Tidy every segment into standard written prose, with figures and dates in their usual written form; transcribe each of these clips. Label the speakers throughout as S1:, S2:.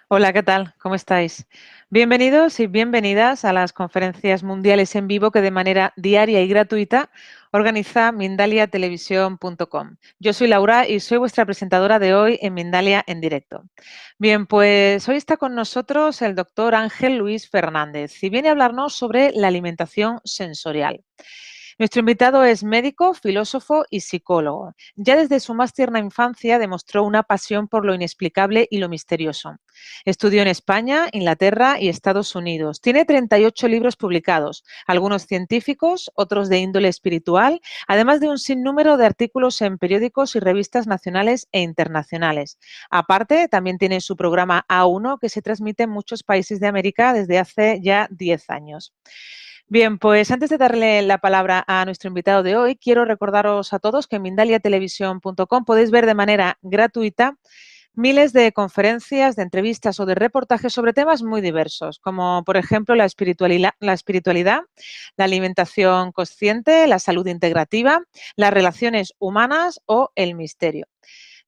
S1: Hola, ¿qué tal? ¿Cómo estáis? Bienvenidos y bienvenidas a las conferencias mundiales en vivo que de manera diaria y gratuita organiza mindaliatelevisión.com. Yo soy Laura y soy vuestra presentadora de hoy en Mindalia en directo. Bien, pues hoy está con nosotros el doctor Ángel Luis Fernández y viene a hablarnos sobre la alimentación sensorial. Nuestro invitado es médico, filósofo y psicólogo. Ya desde su más tierna infancia demostró una pasión por lo inexplicable y lo misterioso. Estudió en España, Inglaterra y Estados Unidos. Tiene 38 libros publicados, algunos científicos, otros de índole espiritual, además de un sinnúmero de artículos en periódicos y revistas nacionales e internacionales. Aparte, también tiene su programa A1 que se transmite en muchos países de América desde hace ya 10 años. Bien, pues antes de darle la palabra a nuestro invitado de hoy, quiero recordaros a todos que en mindaliatelevisión.com podéis ver de manera gratuita miles de conferencias, de entrevistas o de reportajes sobre temas muy diversos, como por ejemplo la espiritualidad, la alimentación consciente, la salud integrativa, las relaciones humanas o el misterio.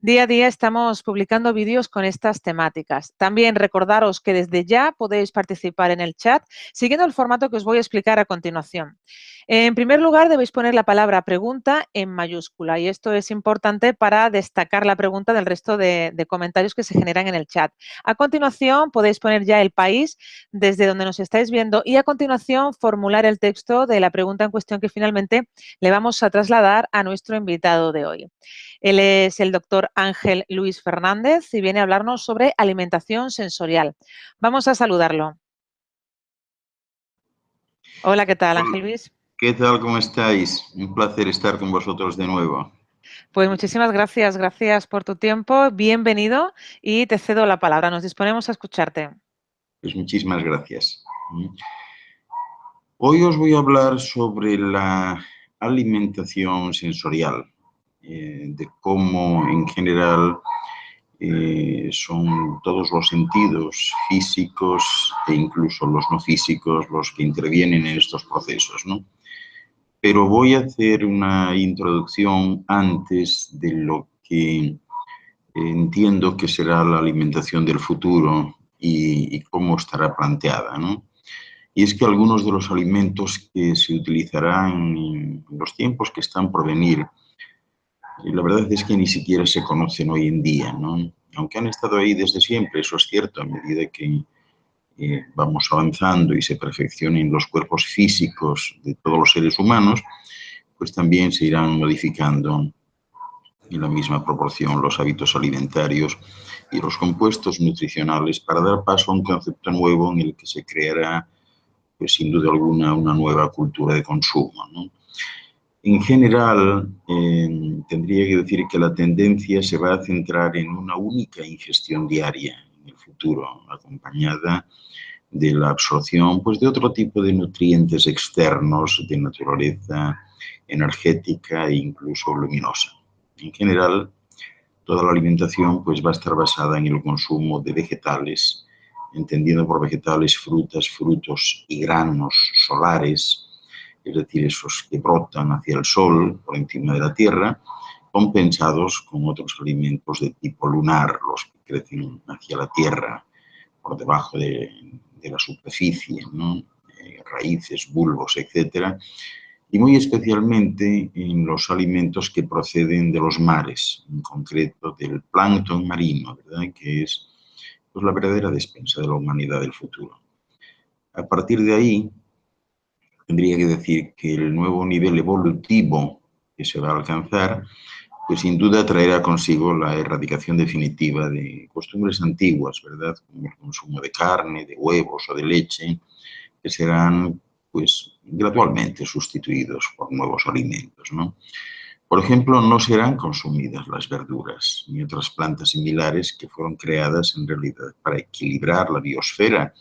S1: Día a día estamos publicando vídeos con estas temáticas. También recordaros que desde ya podéis participar en el chat siguiendo el formato que os voy a explicar a continuación. En primer lugar, debéis poner la palabra pregunta en mayúscula y esto es importante para destacar la pregunta del resto de comentarios que se generan en el chat. A continuación, podéis poner ya el país desde donde nos estáis viendo y a continuación formular el texto de la pregunta en cuestión que finalmente le vamos a trasladar a nuestro invitado de hoy. Él es el doctor Ángel Luis Fernández y viene a hablarnos sobre alimentación sensorial. Vamos a saludarlo. Hola, ¿qué tal,
S2: Hola,
S1: Ángel Luis?
S2: ¿qué tal? ¿Cómo estáis? Un placer estar con vosotros de nuevo.
S1: Pues muchísimas gracias, gracias por tu tiempo, bienvenido y te cedo la palabra. Nos disponemos a escucharte.
S2: Pues muchísimas gracias. Hoy os voy a hablar sobre la alimentación sensorial, de cómo en general son todos los sentidos físicos e incluso los no físicos los que intervienen en estos procesos, ¿no? Pero voy a hacer una introducción antes de lo que entiendo que será la alimentación del futuro y cómo estará planteada, ¿no? Y es que algunos de los alimentos que se utilizarán en los tiempos que están por venir, la verdad es que ni siquiera se conocen hoy en día, ¿no? Aunque han estado ahí desde siempre, eso es cierto, a medida que vamos avanzando y se perfeccionen los cuerpos físicos de todos los seres humanos, pues también se irán modificando en la misma proporción los hábitos alimentarios y los compuestos nutricionales para dar paso a un concepto nuevo en el que se creará, pues sin duda alguna, una nueva cultura de consumo, ¿no? En general, tendría que decir que la tendencia se va a centrar en una única ingestión diaria en el futuro, acompañada de la absorción, pues, de otro tipo de nutrientes externos de naturaleza energética e incluso luminosa. En general, toda la alimentación, pues, va a estar basada en el consumo de vegetales, entendiendo por vegetales frutas, frutos y granos solares, es decir, esos que brotan hacia el sol por encima de la tierra, compensados con otros alimentos de tipo lunar, los que crecen hacia la tierra por debajo de la superficie, ¿no? Raíces, bulbos, etcétera, y muy especialmente en los alimentos que proceden de los mares, en concreto del plancton marino, ¿verdad? Que es, pues, la verdadera despensa de la humanidad del futuro. A partir de ahí, tendría que decir que el nuevo nivel evolutivo que se va a alcanzar, pues sin duda traerá consigo la erradicación definitiva de costumbres antiguas, ¿verdad? Como el consumo de carne, de huevos o de leche, que serán, pues, gradualmente sustituidos por nuevos alimentos, ¿no? Por ejemplo, no serán consumidas las verduras ni otras plantas similares que fueron creadas en realidad para equilibrar la biosfera,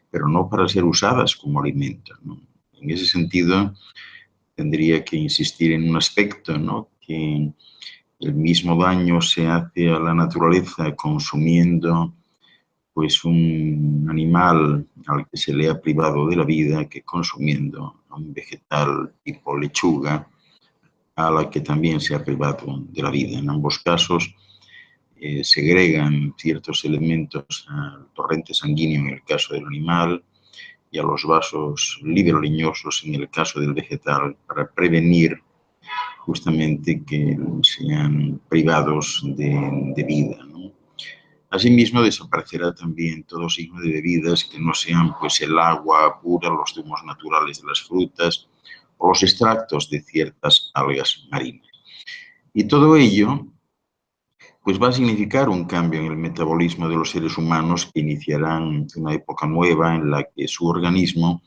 S2: pero no para ser usadas como alimento, ¿no? En ese sentido, tendría que insistir en un aspecto, ¿no? Que el mismo daño se hace a la naturaleza consumiendo, pues, un animal al que se le ha privado de la vida que consumiendo a un vegetal tipo lechuga a la que también se ha privado de la vida. En ambos casos, segregan ciertos elementos al torrente sanguíneo en el caso del animal y a los vasos libroliñosos en el caso del vegetal para prevenir justamente que sean privados de vida, ¿no? Asimismo, desaparecerá también todo signo de bebidas que no sean pues, el agua pura, los zumos naturales de las frutas o los extractos de ciertas algas marinas. Y todo ello pues va a significar un cambio en el metabolismo de los seres humanos que iniciarán una época nueva en la que su organismo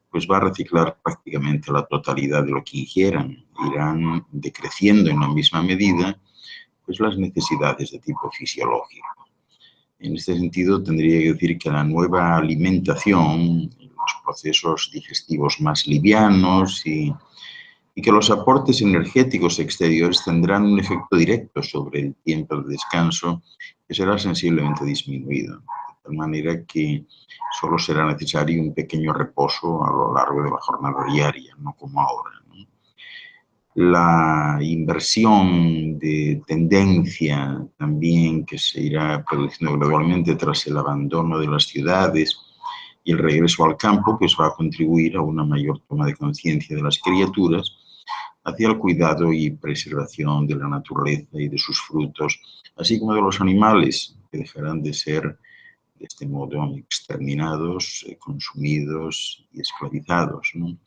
S2: pues va a reciclar prácticamente la totalidad de lo que ingieran. Irán decreciendo en la misma medida pues las necesidades de tipo fisiológico. En este sentido, tendría que decir que la nueva alimentación, los procesos digestivos más livianos y que los aportes energéticos exteriores tendrán un efecto directo sobre el tiempo de descanso que será sensiblemente disminuido, de tal manera que solo será necesario un pequeño reposo a lo largo de la jornada diaria, no como ahora, ¿no? La inversión de tendencia también que se irá produciendo gradualmente tras el abandono de las ciudades y el regreso al campo, pues va a contribuir a una mayor toma de conciencia de las criaturas hacia el cuidado y preservación de la naturaleza y de sus frutos, así como de los animales, que dejarán de ser de este modo exterminados, consumidos y esclavizados, ¿no?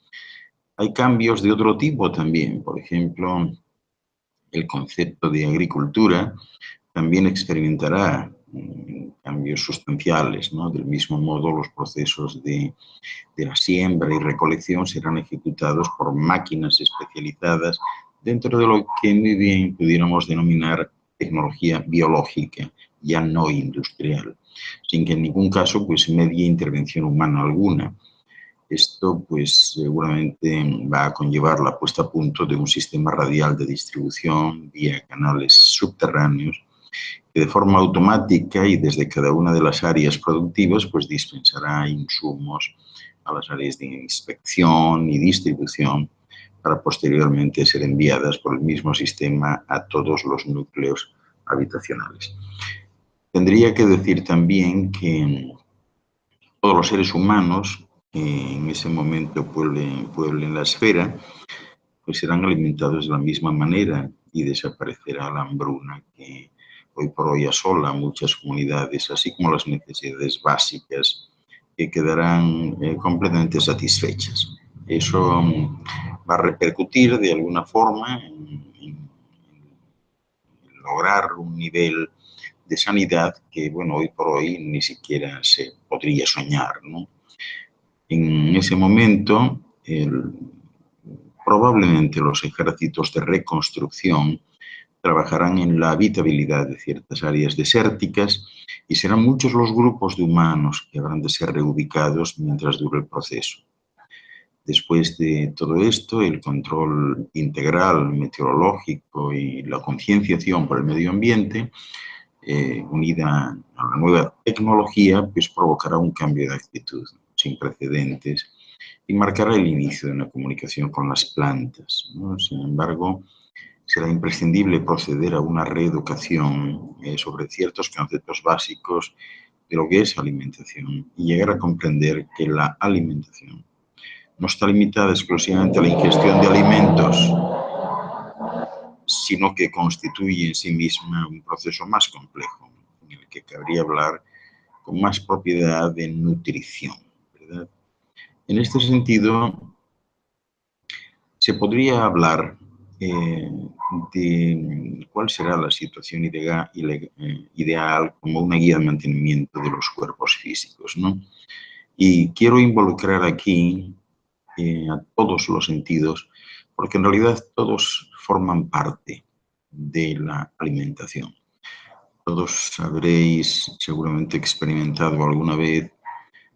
S2: Hay cambios de otro tipo también, por ejemplo, el concepto de agricultura también experimentará cambios sustanciales, ¿no? Del mismo modo, los procesos de la siembra y recolección serán ejecutados por máquinas especializadas dentro de lo que muy bien pudiéramos denominar tecnología biológica, ya no industrial, sin que en ningún caso pues, medie intervención humana alguna. Esto pues seguramente va a conllevar la puesta a punto de un sistema radial de distribución vía canales subterráneos que de forma automática y desde cada una de las áreas productivas pues dispensará insumos a las áreas de inspección y distribución para posteriormente ser enviadas por el mismo sistema a todos los núcleos habitacionales. Tendría que decir también que todos los seres humanos que en ese momento pueblen la esfera, pues serán alimentados de la misma manera y desaparecerá la hambruna que hoy por hoy asola muchas comunidades, así como las necesidades básicas que quedarán completamente satisfechas. Eso va a repercutir de alguna forma en lograr un nivel de sanidad que, bueno, hoy por hoy ni siquiera se podría soñar, ¿no? En ese momento, probablemente los ejércitos de reconstrucción trabajarán en la habitabilidad de ciertas áreas desérticas y serán muchos los grupos de humanos que habrán de ser reubicados mientras dure el proceso. Después de todo esto, el control integral meteorológico y la concienciación por el medio ambiente, unida a la nueva tecnología, pues provocará un cambio de actitud sin precedentes y marcará el inicio de una comunicación con las plantas, ¿no? Sin embargo, será imprescindible proceder a una reeducación sobre ciertos conceptos básicos de lo que es alimentación y llegar a comprender que la alimentación no está limitada exclusivamente a la ingestión de alimentos, sino que constituye en sí misma un proceso más complejo, en el que cabría hablar con más propiedad de nutrición, ¿verdad? En este sentido, se podría hablar de cuál será la situación ideal como una guía de mantenimiento de los cuerpos físicos, ¿no? Y quiero involucrar aquí a todos los sentidos, porque en realidad todos forman parte de la alimentación. Todos habréis seguramente experimentado alguna vez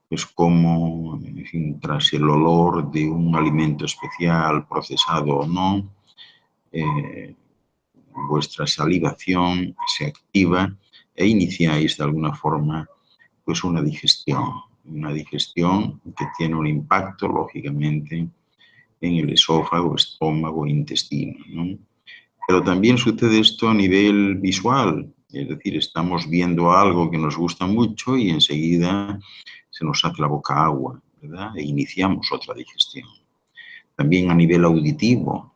S2: pues cómo, en fin, tras el olor de un alimento especial, procesado o no, vuestra salivación se activa e iniciáis de alguna forma pues una digestión que tiene un impacto, lógicamente, en el esófago, estómago e intestino, ¿no? Pero también sucede esto a nivel visual. Es decir, estamos viendo algo que nos gusta mucho y enseguida se nos hace la boca agua, ¿verdad? E iniciamos otra digestión. También a nivel auditivo,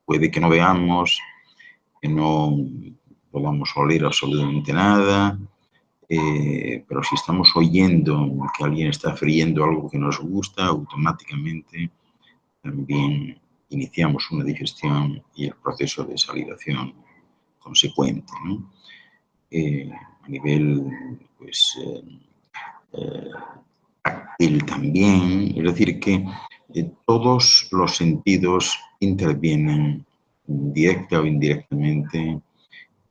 S2: puede que no veamos, que no podamos oler absolutamente nada, pero si estamos oyendo que alguien está friendo algo que nos gusta, automáticamente también iniciamos una digestión y el proceso de salivación consecuente, ¿no? A nivel, pues, táctil también, es decir, que todos los sentidos intervienen directa o indirectamente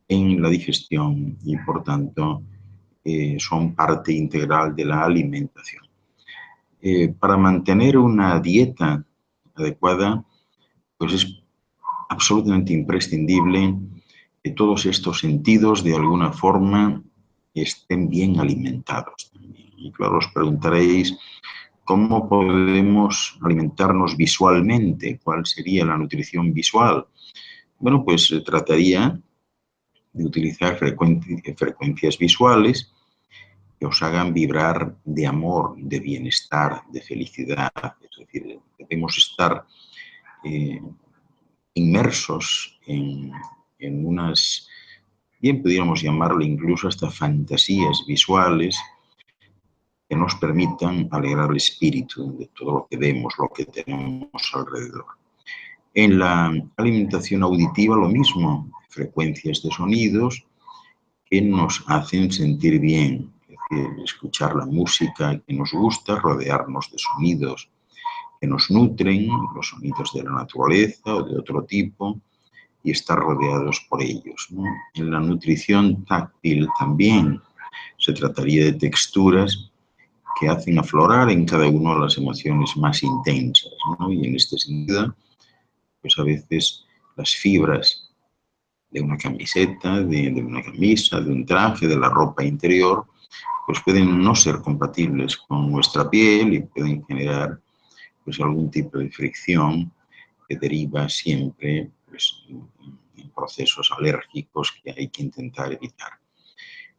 S2: en la digestión y, por tanto, son parte integral de la alimentación. Para mantener una dieta adecuada, pues es absolutamente imprescindible que todos estos sentidos de alguna forma estén bien alimentados también. Y claro, os preguntaréis, ¿cómo podemos alimentarnos visualmente? ¿Cuál sería la nutrición visual? Bueno, pues se trataría de utilizar frecuencias visuales que os hagan vibrar de amor, de bienestar, de felicidad. Es decir, debemos estar inmersos en unas, bien pudiéramos llamarlo incluso hasta fantasías visuales que nos permitan alegrar el espíritu de todo lo que vemos, lo que tenemos alrededor. En la alimentación auditiva lo mismo, frecuencias de sonidos que nos hacen sentir bien, es decir, escuchar la música que nos gusta, rodearnos de sonidos que nos nutren, los sonidos de la naturaleza o de otro tipo, y estar rodeados por ellos, ¿no? En la nutrición táctil también se trataría de texturas que hacen aflorar en cada uno las emociones más intensas, ¿no? Y en este sentido, pues a veces las fibras de una camiseta, de una camisa, de un traje, de la ropa interior, pues pueden no ser compatibles con nuestra piel y pueden generar pues algún tipo de fricción que deriva siempre pues, en procesos alérgicos que hay que intentar evitar.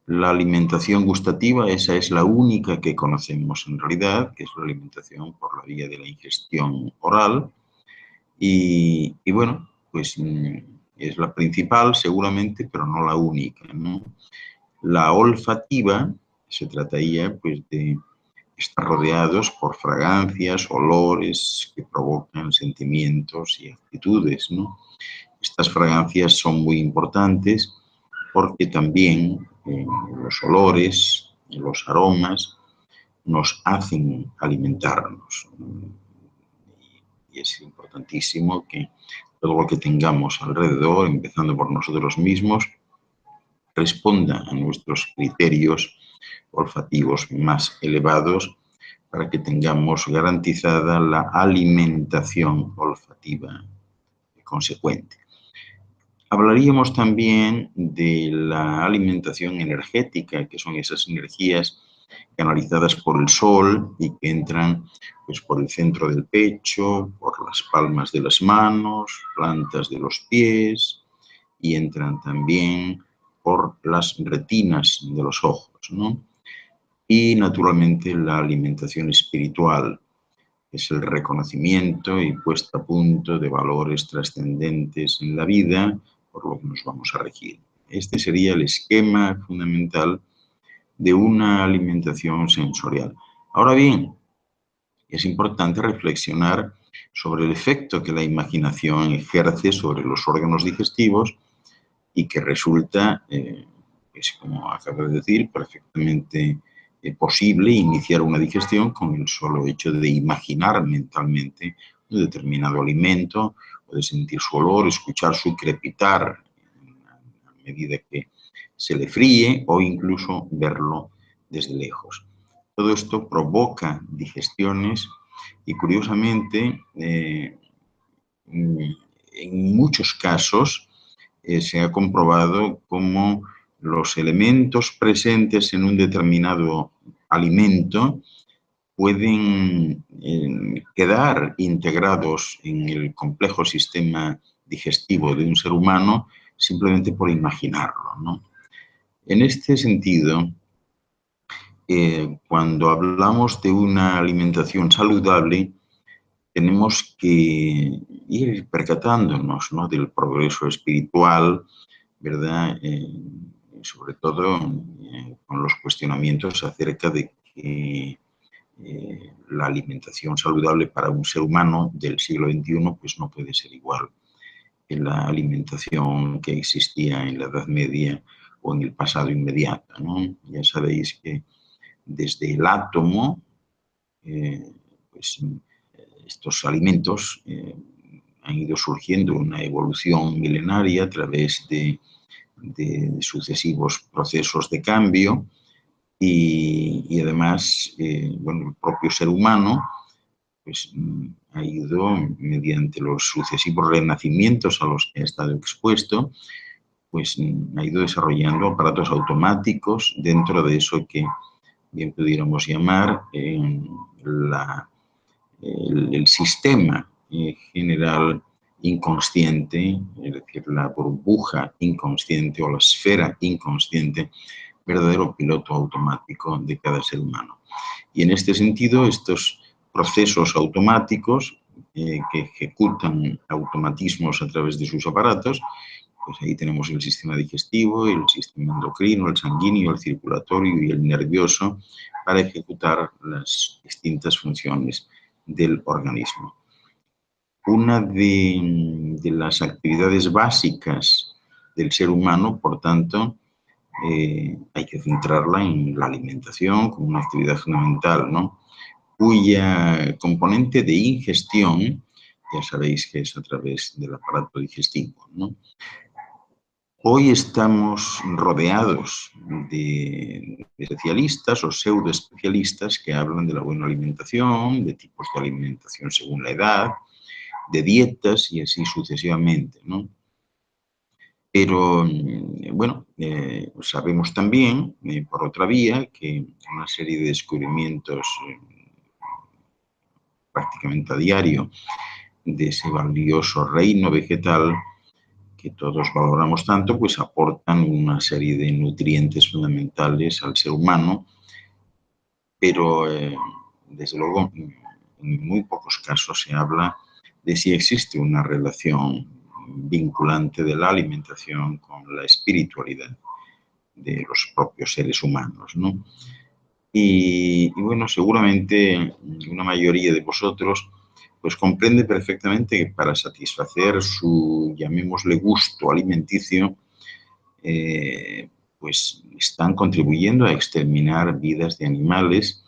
S2: La alimentación gustativa, esa es la única que conocemos en realidad, que es la alimentación por la vía de la ingestión oral. Y bueno, pues es la principal seguramente, pero no la única, ¿no? La olfativa se trataría pues de estar rodeados por fragancias, olores que provocan sentimientos y actitudes, ¿no? Estas fragancias son muy importantes porque también los olores, los aromas, nos hacen alimentarnos. Y es importantísimo que todo lo que tengamos alrededor, empezando por nosotros mismos, responda a nuestros criterios olfativos más elevados para que tengamos garantizada la alimentación olfativa consecuente. Hablaríamos también de la alimentación energética, que son esas energías canalizadas por el sol y que entran pues, por el centro del pecho, por las palmas de las manos, plantas de los pies y entran también por las retinas de los ojos, ¿no? Y naturalmente la alimentación espiritual, es el reconocimiento y puesta a punto de valores trascendentes en la vida por lo que nos vamos a regir. Este sería el esquema fundamental de una alimentación sensorial. Ahora bien, es importante reflexionar sobre el efecto que la imaginación ejerce sobre los órganos digestivos y que resulta, es como acabo de decir, perfectamente posible iniciar una digestión con el solo hecho de imaginar mentalmente un determinado alimento o de sentir su olor, escuchar su crepitar a medida que se le fríe o incluso verlo desde lejos. Todo esto provoca digestiones y curiosamente en muchos casos se ha comprobado cómo los elementos presentes en un determinado alimento pueden quedar integrados en el complejo sistema digestivo de un ser humano simplemente por imaginarlo, ¿no? En este sentido, cuando hablamos de una alimentación saludable, tenemos que ir percatándonos, ¿no?, del progreso espiritual, ¿verdad? Sobre todo con los cuestionamientos acerca de que la alimentación saludable para un ser humano del siglo XXI pues no puede ser igual que la alimentación que existía en la Edad Media o en el pasado inmediato, ¿no? Ya sabéis que desde el átomo, pues estos alimentos han ido surgiendo una evolución milenaria a través de sucesivos procesos de cambio y además, bueno, el propio ser humano pues, ha ido, mediante los sucesivos renacimientos a los que ha estado expuesto, pues ha ido desarrollando aparatos automáticos dentro de eso que bien pudiéramos llamar el sistema general inconsciente, es decir, la burbuja inconsciente o la esfera inconsciente, verdadero piloto automático de cada ser humano. Y en este sentido, estos procesos automáticos que ejecutan automatismos a través de sus aparatos, pues ahí tenemos el sistema digestivo, el sistema endocrino, el sanguíneo, el circulatorio y el nervioso para ejecutar las distintas funciones del organismo. Una de las actividades básicas del ser humano, por tanto, hay que centrarla en la alimentación como una actividad fundamental, ¿no?, cuya componente de ingestión, ya sabéis que es a través del aparato digestivo, ¿no? Hoy estamos rodeados de especialistas o pseudoespecialistas que hablan de la buena alimentación, de tipos de alimentación según la edad, de dietas y así sucesivamente, ¿no? Pero, bueno, sabemos también, por otra vía, que una serie de descubrimientos prácticamente a diario de ese valioso reino vegetal que todos valoramos tanto, pues aportan una serie de nutrientes fundamentales al ser humano, pero desde luego en muy pocos casos se habla de si existe una relación vinculante de la alimentación con la espiritualidad de los propios seres humanos, ¿no? Y bueno, seguramente una mayoría de vosotros pues comprende perfectamente que para satisfacer su, llamémosle, gusto alimenticio, pues están contribuyendo a exterminar vidas de animales,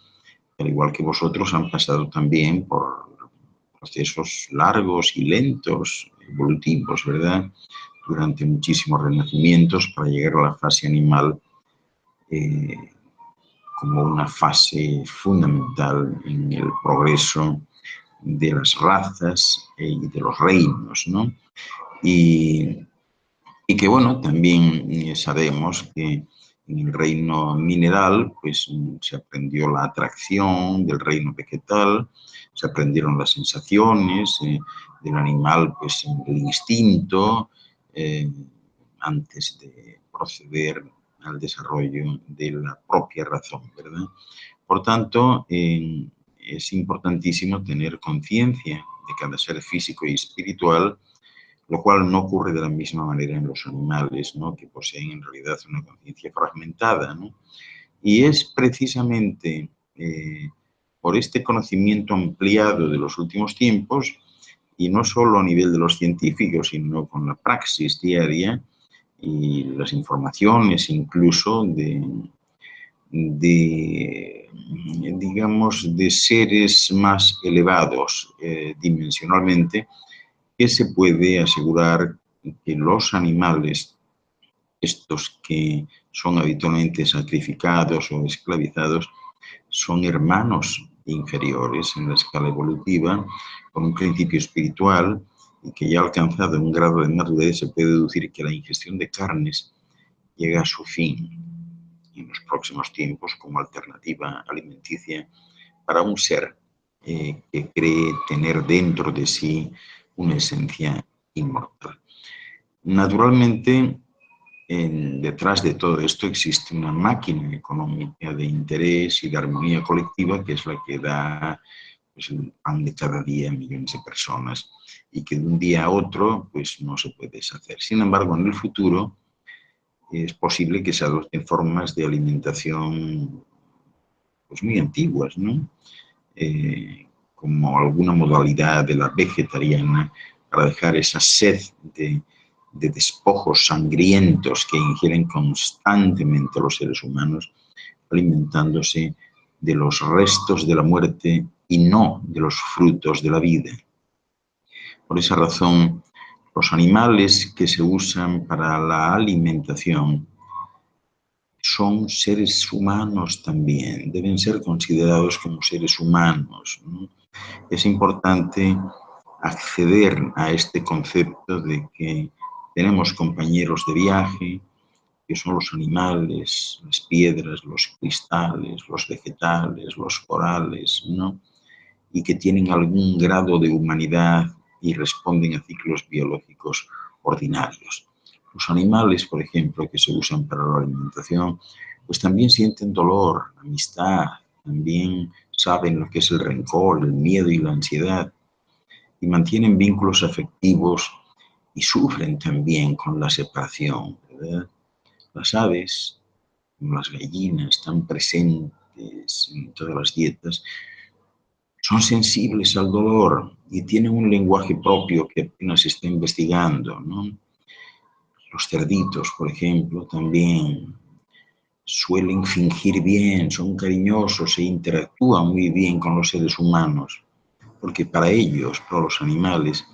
S2: al igual que vosotros han pasado también por procesos largos y lentos, evolutivos, ¿verdad?, durante muchísimos renacimientos para llegar a la fase animal como una fase fundamental en el progreso de las razas y de los reinos, ¿no? Y que, bueno, también sabemos que en el reino mineral pues se aprendió la atracción del reino vegetal, se aprendieron las sensaciones del animal, pues el instinto, antes de proceder al desarrollo de la propia razón, ¿verdad? Por tanto, es importantísimo tener conciencia de cada ser físico y espiritual, lo cual no ocurre de la misma manera en los animales, ¿no?, que poseen en realidad una conciencia fragmentada, ¿no? Y es precisamente por este conocimiento ampliado de los últimos tiempos, y no solo a nivel de los científicos, sino con la praxis diaria y las informaciones incluso digamos, de seres más elevados dimensionalmente, que se puede asegurar que los animales, estos que son habitualmente sacrificados o esclavizados, son hermanos inferiores en la escala evolutiva, con un principio espiritual, y que ya alcanzado un grado de madurez se puede deducir que la ingestión de carnes llega a su fin en los próximos tiempos como alternativa alimenticia para un ser que cree tener dentro de sí una esencia inmortal. Naturalmente, detrás de todo esto existe una máquina económica de interés y de armonía colectiva que es la que da pues, el pan de cada día a millones de personas y que de un día a otro pues, no se puede deshacer. Sin embargo, en el futuro es posible que se adopten formas de alimentación pues, muy antiguas, ¿no? Como alguna modalidad de la vegetariana para dejar esa sed de despojos sangrientos que ingieren constantemente los seres humanos, alimentándose de los restos de la muerte y no de los frutos de la vida. Por esa razón, los animales que se usan para la alimentación son seres humanos también, deben ser considerados como seres humanos, ¿no? Es importante acceder a este concepto de que tenemos compañeros de viaje, que son los animales, las piedras, los cristales, los vegetales, los corales, ¿no? Y que tienen algún grado de humanidad y responden a ciclos biológicos ordinarios. Los animales, por ejemplo, que se usan para la alimentación, pues también sienten dolor, amistad, también saben lo que es el rencor, el miedo y la ansiedad, y mantienen vínculos afectivos y sufren también con la separación, ¿verdad? Las aves, como las gallinas, están presentes en todas las dietas, son sensibles al dolor y tienen un lenguaje propio que apenas se está investigando, ¿no? Los cerditos, por ejemplo, también suelen fingir bien, son cariñosos e interactúan muy bien con los seres humanos, porque para ellos, para los animales,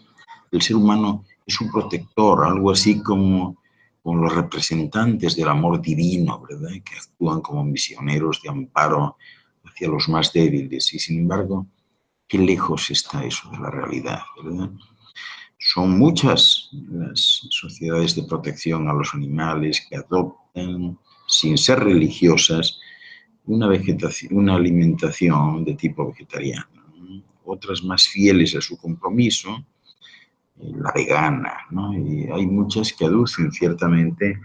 S2: el ser humano es un protector, algo así como los representantes del amor divino, ¿verdad? Que actúan como misioneros de amparo hacia los más débiles. Y sin embargo, qué lejos está eso de la realidad, ¿verdad? Son muchas las sociedades de protección a los animales que adoptan, sin ser religiosas, una alimentación de tipo vegetariano, ¿no? Otras más fieles a su compromiso, la vegana, ¿no? Y hay muchas que aducen ciertamente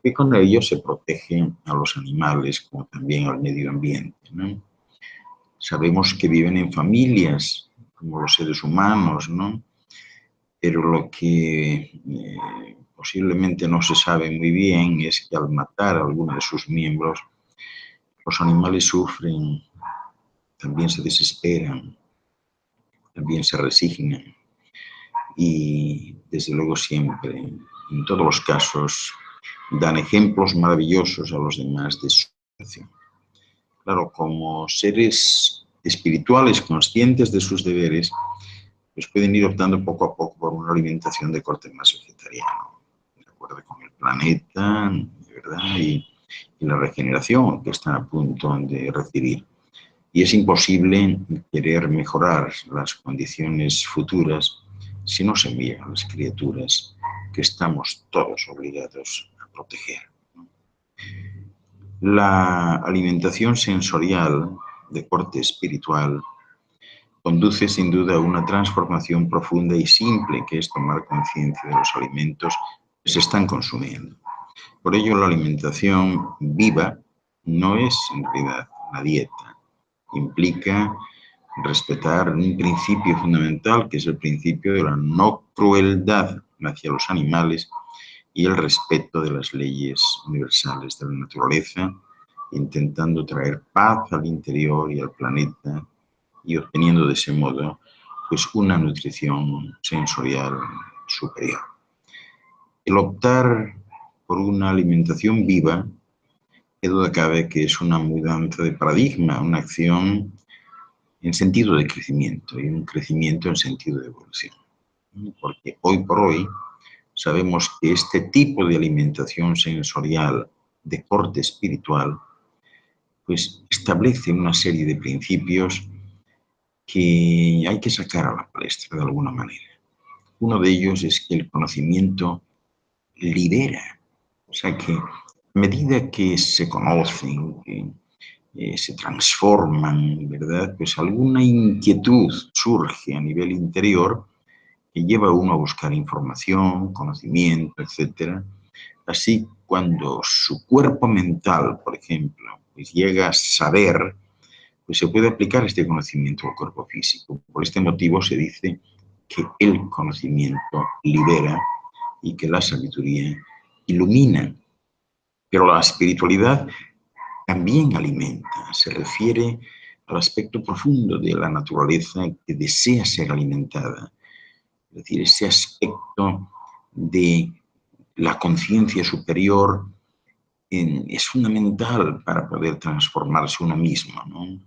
S2: que con ello se protegen a los animales como también al medio ambiente, ¿no? Sabemos que viven en familias como los seres humanos, ¿no? Pero lo que posiblemente no se sabe muy bien es que al matar a alguno de sus miembros, los animales sufren, también se desesperan, también se resignan y desde luego siempre, en todos los casos, dan ejemplos maravillosos a los demás de su situación. Claro, como seres espirituales conscientes de sus deberes, pues pueden ir optando poco a poco por una alimentación de corte más vegetariano, de acuerdo con el planeta, ¿verdad? Y la regeneración que están a punto de recibir. Y es imposible querer mejorar las condiciones futuras si no se envían a las criaturas que estamos todos obligados a proteger. La alimentación sensorial de corte espiritual conduce sin duda a una transformación profunda y simple, que es tomar conciencia de los alimentos que se están consumiendo. Por ello, la alimentación viva no es en realidad una dieta. Implica respetar un principio fundamental, que es el principio de la no crueldad hacia los animales y el respeto de las leyes universales de la naturaleza, intentando traer paz al interior y al planeta y obteniendo de ese modo pues, una nutrición sensorial superior. El optar por una alimentación viva, qué duda cabe que es una mudanza de paradigma, una acción en sentido de crecimiento y un crecimiento en sentido de evolución. Porque hoy por hoy sabemos que este tipo de alimentación sensorial de corte espiritual pues establece una serie de principios que hay que sacar a la palestra de alguna manera. Uno de ellos es que el conocimiento libera, o sea que a medida que se conocen, que se transforman, ¿verdad? Pues alguna inquietud surge a nivel interior que lleva a uno a buscar información, conocimiento, etc. Así, cuando su cuerpo mental, por ejemplo, pues llega a saber, pues se puede aplicar este conocimiento al cuerpo físico. Por este motivo se dice que el conocimiento libera y que la sabiduría ilumina. Pero la espiritualidad también alimenta, se refiere al aspecto profundo de la naturaleza que desea ser alimentada. Es decir, ese aspecto de la conciencia superior es fundamental para poder transformarse uno mismo, ¿no?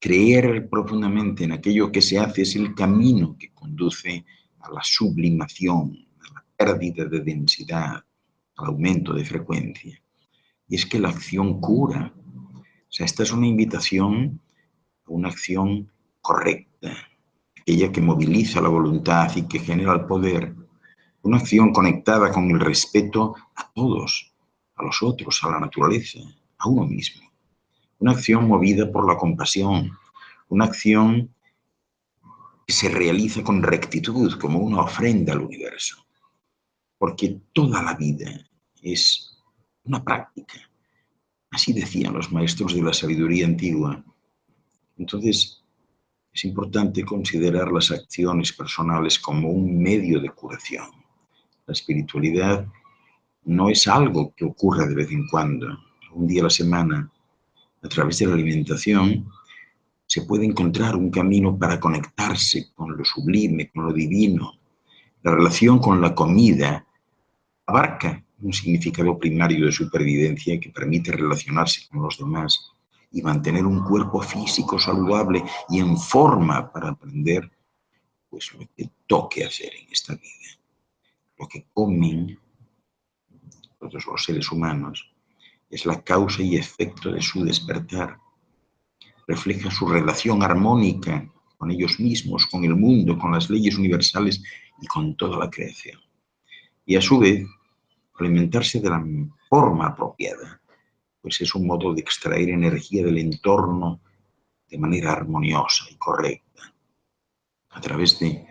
S2: Creer profundamente en aquello que se hace es el camino que conduce a la sublimación, a la pérdida de densidad, al aumento de frecuencia. Y es que la acción cura. O sea, esta es una invitación a una acción correcta, aquella que moviliza la voluntad y que genera el poder. Una acción conectada con el respeto a todos, a los otros, a la naturaleza, a uno mismo. Una acción movida por la compasión, una acción que se realiza con rectitud, como una ofrenda al universo. Porque toda la vida es una práctica. Así decían los maestros de la sabiduría antigua. Entonces, es importante considerar las acciones personales como un medio de curación. La espiritualidad no es algo que ocurra de vez en cuando, un día a la semana. A través de la alimentación se puede encontrar un camino para conectarse con lo sublime, con lo divino. La relación con la comida abarca un significado primario de supervivencia que permite relacionarse con los demás y mantener un cuerpo físico saludable y en forma para aprender pues lo que toque hacer en esta vida. Lo que comen todos los seres humanos es la causa y efecto de su despertar. Refleja su relación armónica con ellos mismos, con el mundo, con las leyes universales y con toda la creación. Y a su vez, alimentarse de la forma apropiada, pues es un modo de extraer energía del entorno de manera armoniosa y correcta. A través de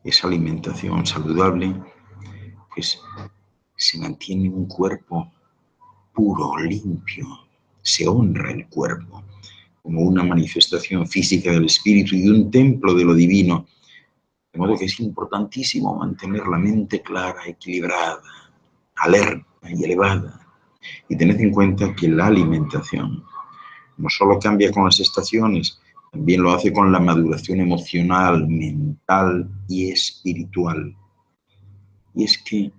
S2: esa alimentación saludable, pues se mantiene un cuerpo puro, limpio, se honra el cuerpo como una manifestación física del espíritu y de un templo de lo divino. De modo que es importantísimo mantener la mente clara, equilibrada, alerta y elevada. Y tened en cuenta que la alimentación no solo cambia con las estaciones, también lo hace con la maduración emocional, mental y espiritual. Y es que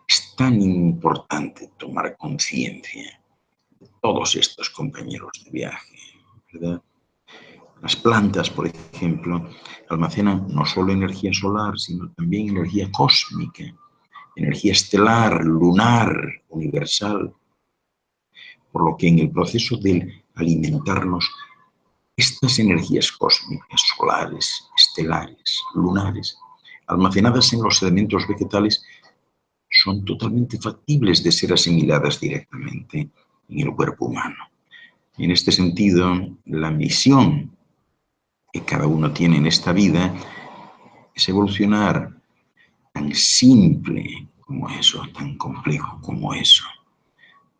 S2: es tan importante tomar conciencia de todos estos compañeros de viaje, ¿verdad? Las plantas, por ejemplo, almacenan no solo energía solar, sino también energía cósmica, energía estelar, lunar, universal. Por lo que en el proceso de alimentarnos, estas energías cósmicas, solares, estelares, lunares, almacenadas en los elementos vegetales, son totalmente factibles de ser asimiladas directamente en el cuerpo humano. En este sentido, la misión que cada uno tiene en esta vida es evolucionar, tan simple como eso, tan complejo como eso.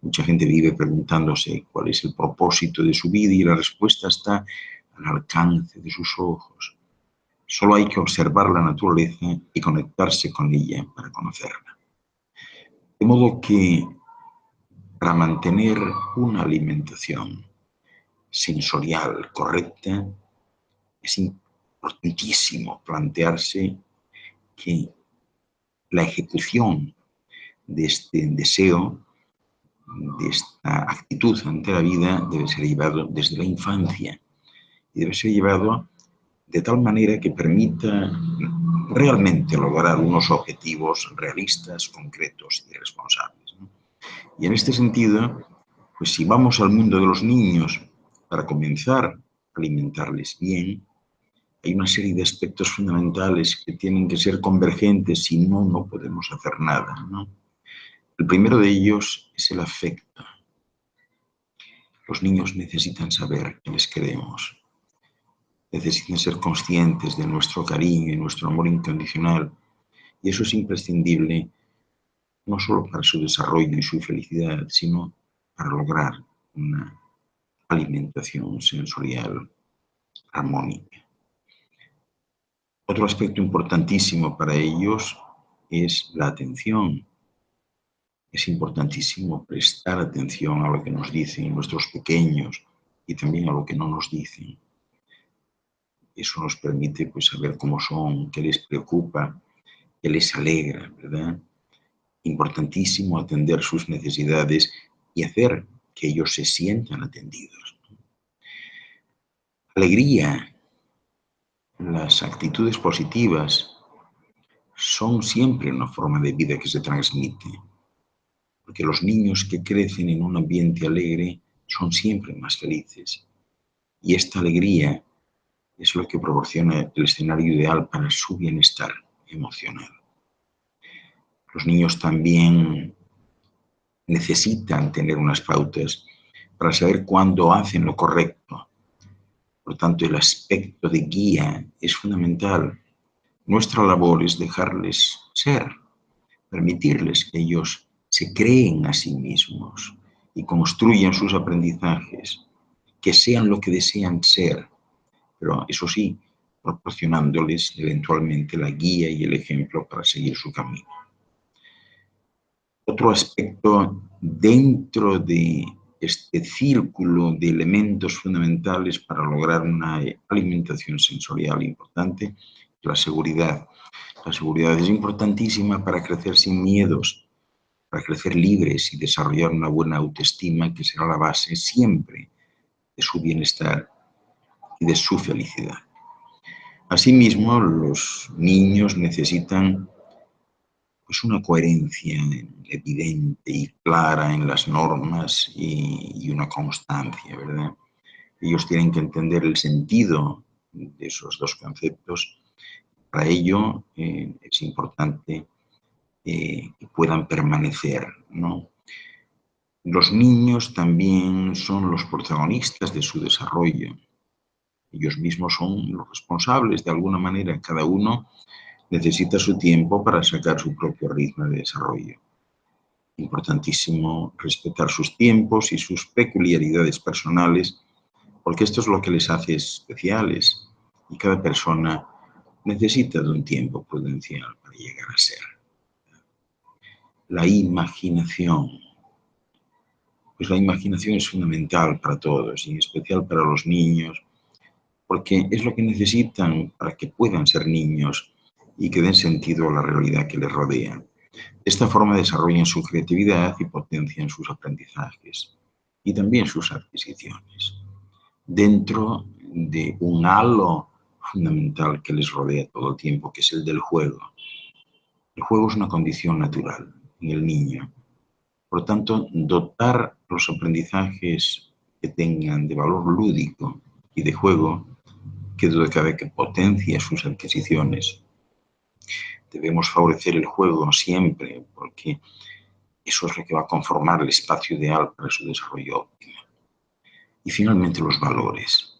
S2: Mucha gente vive preguntándose cuál es el propósito de su vida y la respuesta está al alcance de sus ojos. Solo hay que observar la naturaleza y conectarse con ella para conocerla. De modo que para mantener una alimentación sensorial correcta, es importantísimo plantearse que la ejecución de este deseo, de esta actitud ante la vida, debe ser llevado desde la infancia y debe ser llevado de tal manera que permita realmente lograr unos objetivos realistas, concretos y responsables, ¿no? Y en este sentido, pues si vamos al mundo de los niños para comenzar a alimentarles bien, hay una serie de aspectos fundamentales que tienen que ser convergentes, si no, no podemos hacer nada, ¿no? El primero de ellos es el afecto. Los niños necesitan saber que les queremos. necesitan ser conscientes de nuestro cariño y nuestro amor incondicional. Y eso es imprescindible no solo para su desarrollo y su felicidad, sino para lograr una alimentación sensorial armónica. Otro aspecto importantísimo para ellos es la atención. Es importantísimo prestar atención a lo que nos dicen nuestros pequeños y también a lo que no nos dicen. Eso nos permite pues, saber cómo son, qué les preocupa, qué les alegra, ¿verdad? Importantísimo atender sus necesidades y hacer que ellos se sientan atendidos. Alegría, las actitudes positivas son siempre una forma de vida que se transmite, porque los niños que crecen en un ambiente alegre son siempre más felices. Y esta alegría es lo que proporciona el escenario ideal para su bienestar emocional. Los niños también necesitan tener unas pautas para saber cuándo hacen lo correcto. Por tanto, el aspecto de guía es fundamental. Nuestra labor es dejarles ser, permitirles que ellos se creen a sí mismos y construyan sus aprendizajes, que sean lo que desean ser, pero eso sí, proporcionándoles eventualmente la guía y el ejemplo para seguir su camino. Otro aspecto dentro de este círculo de elementos fundamentales para lograr una alimentación sensorial importante, la seguridad. La seguridad es importantísima para crecer sin miedos, para crecer libres y desarrollar una buena autoestima que será la base siempre de su bienestar y de su felicidad. Asimismo, los niños necesitan pues, una coherencia evidente y clara en las normas y una constancia, ¿verdad? Ellos tienen que entender el sentido de esos dos conceptos. Para ello es importante que puedan permanecer, ¿no? Los niños también son los protagonistas de su desarrollo. Ellos mismos son los responsables de alguna manera. Cada uno necesita su tiempo para sacar su propio ritmo de desarrollo. Importantísimo respetar sus tiempos y sus peculiaridades personales, porque esto es lo que les hace especiales y cada persona necesita de un tiempo prudencial para llegar a ser. La imaginación. Pues la imaginación es fundamental para todos y en especial para los niños, porque es lo que necesitan para que puedan ser niños y que den sentido a la realidad que les rodea. De esta forma desarrollan su creatividad y potencian sus aprendizajes y también sus adquisiciones, dentro de un halo fundamental que les rodea todo el tiempo, que es el del juego. El juego es una condición natural en el niño. Por lo tanto, dotar los aprendizajes que tengan de valor lúdico y de juego, que duda cabe que potencia sus adquisiciones. Debemos favorecer el juego siempre, porque eso es lo que va a conformar el espacio ideal para su desarrollo óptimo. Y finalmente los valores.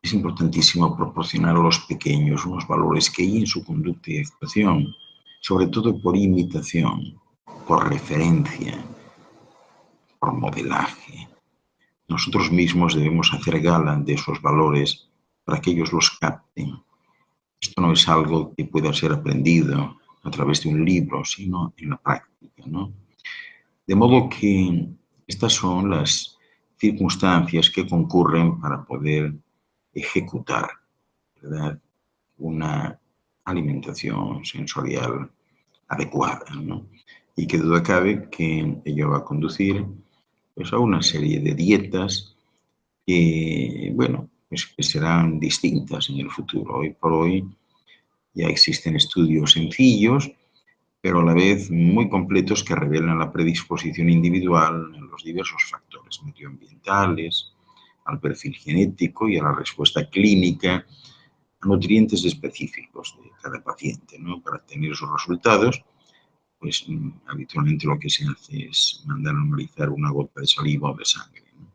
S2: Es importantísimo proporcionar a los pequeños unos valores que guíen su conducta y actuación, sobre todo por imitación, por referencia, por modelaje. Nosotros mismos debemos hacer gala de esos valores para que ellos los capten. Esto no es algo que pueda ser aprendido a través de un libro, sino en la práctica, ¿no? De modo que estas son las circunstancias que concurren para poder ejecutar, ¿verdad?, una alimentación sensorial adecuada, ¿no? Y que duda cabe que ello va a conducir pues, a una serie de dietas que, bueno, pues, que serán distintas en el futuro. Hoy por hoy ya existen estudios sencillos, pero a la vez muy completos que revelan la predisposición individual en los diversos factores medioambientales, al perfil genético y a la respuesta clínica a nutrientes específicos de cada paciente, ¿no? Para tener esos resultados, pues habitualmente lo que se hace es mandar a analizar una gota de saliva o de sangre, ¿no?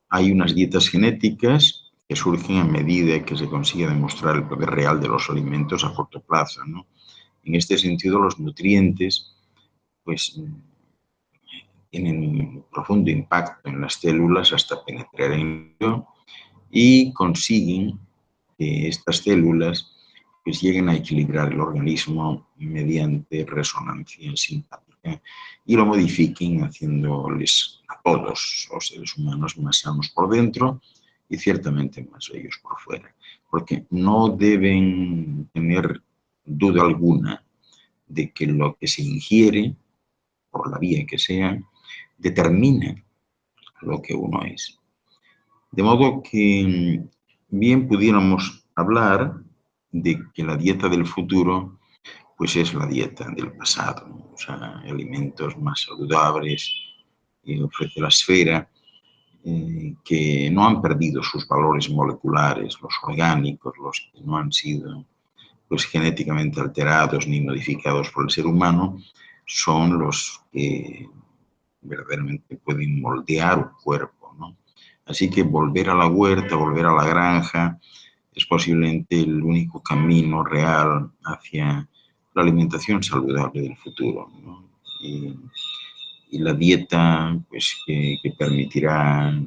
S2: Hay unas dietas genéticas que surgen a medida que se consigue demostrar el poder real de los alimentos a corto plazo, ¿no? En este sentido, los nutrientes pues, tienen un profundo impacto en las células hasta penetrar en ello y consiguen que estas células pues, lleguen a equilibrar el organismo mediante resonancia simpática y lo modifiquen haciéndoles a todos los seres humanos más sanos por dentro y ciertamente más bellos por fuera. Porque no deben tener duda alguna de que lo que se ingiere, por la vía que sea, determina lo que uno es. De modo que bien pudiéramos hablar de que la dieta del futuro pues es la dieta del pasado, ¿no? O sea, alimentos más saludables que ofrece la esfera, que no han perdido sus valores moleculares, los orgánicos, los que no han sido pues, genéticamente alterados ni modificados por el ser humano, son los que verdaderamente pueden moldear un cuerpo, ¿no? Así que volver a la huerta, volver a la granja, es posiblemente el único camino real hacia la alimentación saludable del futuro, ¿no? Y la dieta pues, que permitirá a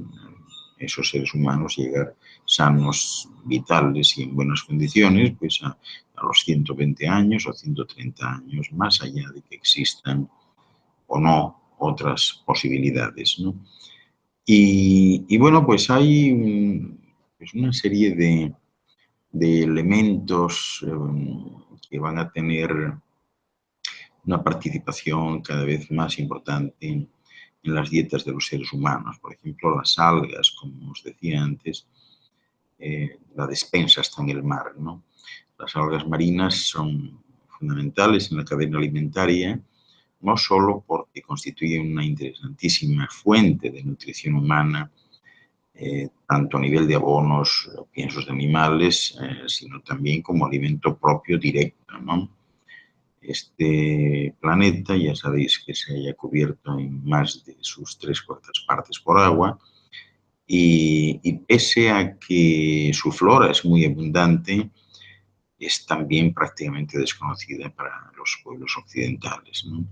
S2: esos seres humanos llegar sanos, vitales y en buenas condiciones pues, a los 120 años o 130 años, más allá de que existan o no otras posibilidades, ¿no? Y bueno, pues hay pues una serie de elementos que van a tener una participación cada vez más importante en las dietas de los seres humanos. Por ejemplo, las algas, como os decía antes, la despensa está en el mar, ¿no? Las algas marinas son fundamentales en la cadena alimentaria, no solo porque constituyen una interesantísima fuente de nutrición humana, tanto a nivel de abonos, piensos de animales, sino también como alimento propio directo, ¿no? Este planeta, ya sabéis que se haya cubierto en más de sus 3/4 partes por agua, y pese a que su flora es muy abundante, es también prácticamente desconocida para los pueblos occidentales, ¿no?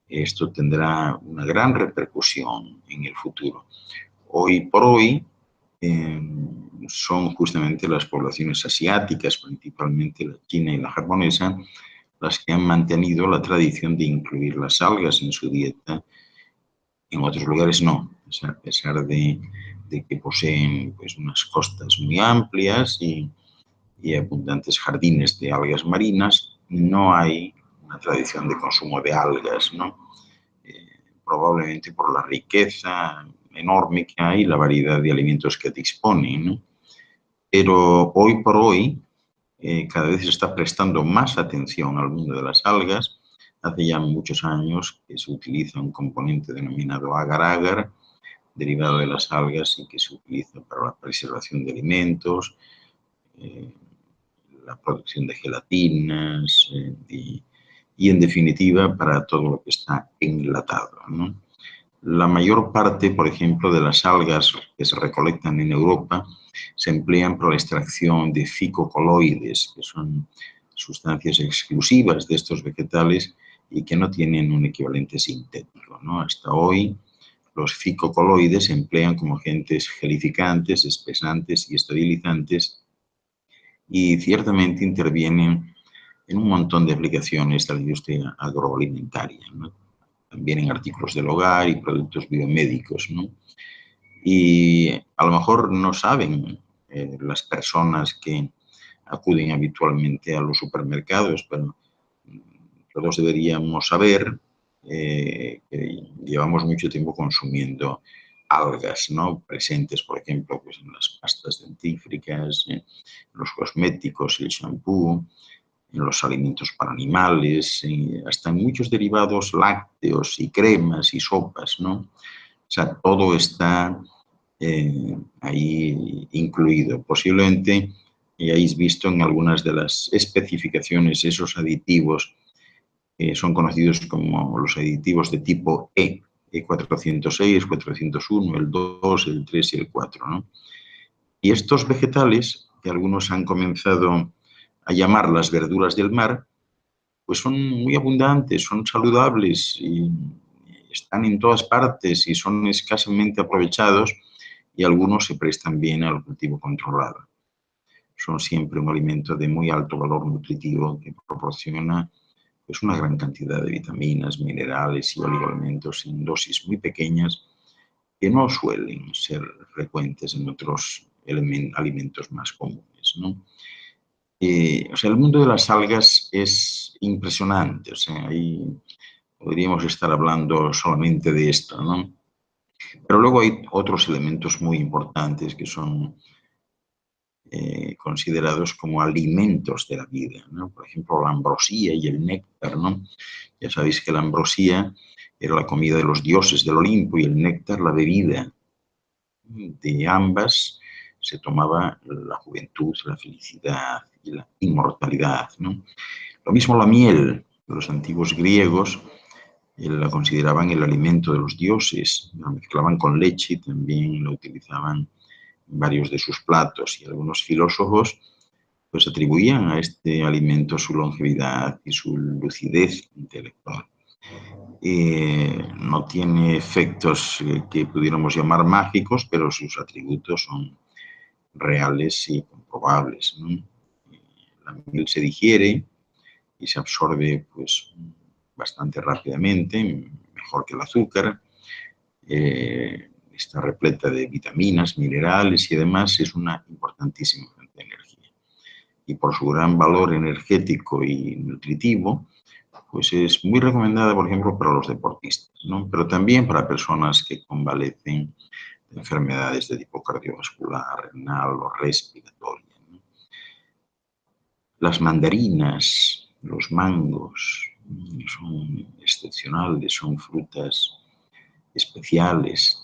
S2: Esto tendrá una gran repercusión en el futuro. Hoy por hoy son justamente las poblaciones asiáticas, principalmente la china y la japonesa, las que han mantenido la tradición de incluir las algas en su dieta. En otros lugares no, o sea, a pesar de que poseen pues, unas costas muy amplias y abundantes jardines de algas marinas, no hay una tradición de consumo de algas, ¿no? Probablemente por la riqueza enorme que hay y la variedad de alimentos que disponen, ¿no? Pero hoy por hoy cada vez se está prestando más atención al mundo de las algas. Hace ya muchos años que se utiliza un componente denominado agar-agar, derivado de las algas y que se utiliza para la preservación de alimentos, la producción de gelatinas y en definitiva para todo lo que está enlatado, ¿no? La mayor parte, por ejemplo, de las algas que se recolectan en Europa se emplean para la extracción de ficocoloides, que son sustancias exclusivas de estos vegetales y que no tienen un equivalente sintético, ¿no? Hasta hoy los ficocoloides se emplean como agentes gelificantes, espesantes y estabilizantes y ciertamente intervienen en un montón de aplicaciones de la industria agroalimentaria, ¿no? También en artículos del hogar y productos biomédicos, ¿no? Y a lo mejor no saben las personas que acuden habitualmente a los supermercados, pero todos deberíamos saber que llevamos mucho tiempo consumiendo algas, ¿no? Presentes, por ejemplo, pues en las pastas dentífricas, en los cosméticos, el champú, en los alimentos para animales, hasta en muchos derivados lácteos y cremas y sopas, ¿no? O sea, todo está ahí incluido. Posiblemente hayáis visto en algunas de las especificaciones esos aditivos que son conocidos como los aditivos de tipo E406, 401, el 2, el 3 y el 4, ¿no? Y estos vegetales, que algunos han comenzado a llamar las verduras del mar, pues son muy abundantes, son saludables y están en todas partes y son escasamente aprovechados, y algunos se prestan bien al cultivo controlado. Son siempre un alimento de muy alto valor nutritivo que proporciona pues una gran cantidad de vitaminas, minerales y oligoelementos en dosis muy pequeñas que no suelen ser frecuentes en otros alimentos más comunes, ¿no? O sea, el mundo de las algas es impresionante, o sea, ahí podríamos estar hablando solamente de esto, ¿no? Pero luego hay otros elementos muy importantes que son considerados como alimentos de la vida, ¿no? Por ejemplo, la ambrosía y el néctar, ¿no? Ya sabéis que la ambrosía era la comida de los dioses del Olimpo y el néctar la bebida. De ambas se tomaba la juventud, la felicidad y la inmortalidad, ¿no? Lo mismo la miel. Los antiguos griegos la consideraban el alimento de los dioses, la mezclaban con leche y también la utilizaban en varios de sus platos, y algunos filósofos pues atribuían a este alimento su longevidad y su lucidez intelectual. No tiene efectos que pudiéramos llamar mágicos, pero sus atributos son reales y comprobables, ¿no? La miel se digiere y se absorbe pues bastante rápidamente, mejor que el azúcar. Está repleta de vitaminas, minerales y demás, es una importantísima fuente de energía. Y por su gran valor energético y nutritivo, pues es muy recomendada, por ejemplo, para los deportistas, ¿no? Pero también para personas que convalecen de enfermedades de tipo cardiovascular, renal o respiratoria, ¿no? Las mandarinas, los mangos, son excepcionales, son frutas especiales.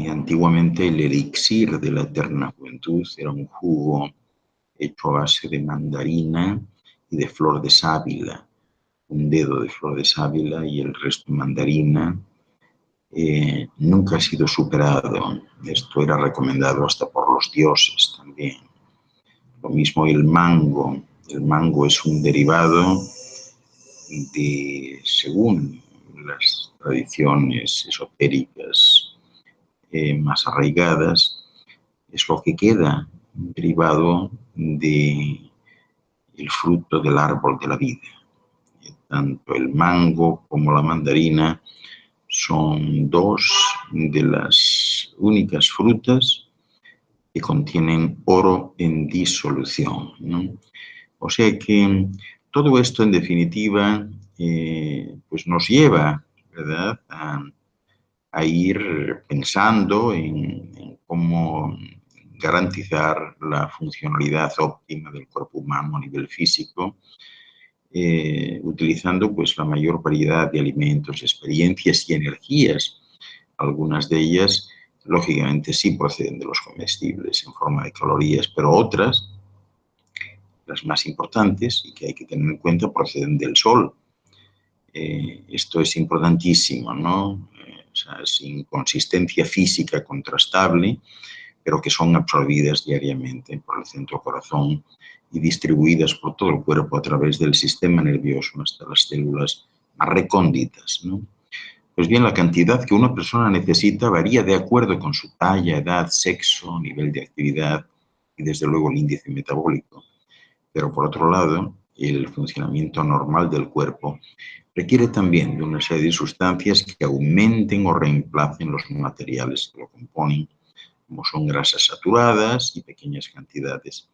S2: Antiguamente el elixir de la eterna juventud era un jugo hecho a base de mandarina y de flor de sábila, un dedo de flor de sábila y el resto de mandarina. Nunca ha sido superado. Esto era recomendado hasta por los dioses también. Lo mismo el mango. El mango es un derivado de, según las tradiciones esotéricas más arraigadas, es lo que queda derivado del fruto del árbol de la vida. Tanto el mango como la mandarina son dos de las únicas frutas que contienen oro en disolución, ¿no? O sea que todo esto, en definitiva, pues nos lleva, ¿verdad?, a ir pensando en cómo garantizar la funcionalidad óptima del cuerpo humano a nivel físico, utilizando pues la mayor variedad de alimentos, experiencias y energías. Algunas de ellas, lógicamente, sí proceden de los comestibles en forma de calorías, pero otras, las más importantes y que hay que tener en cuenta, proceden del sol. Esto es importantísimo, ¿no? O sea, sin consistencia física contrastable, pero que son absorbidas diariamente por el centro corazón y distribuidas por todo el cuerpo a través del sistema nervioso hasta las células más recónditas, ¿no? Pues bien, la cantidad que una persona necesita varía de acuerdo con su talla, edad, sexo, nivel de actividad y desde luego el índice metabólico. Pero por otro lado, el funcionamiento normal del cuerpo requiere también de una serie de sustancias que aumenten o reemplacen los materiales que lo componen, como son grasas saturadas y pequeñas cantidades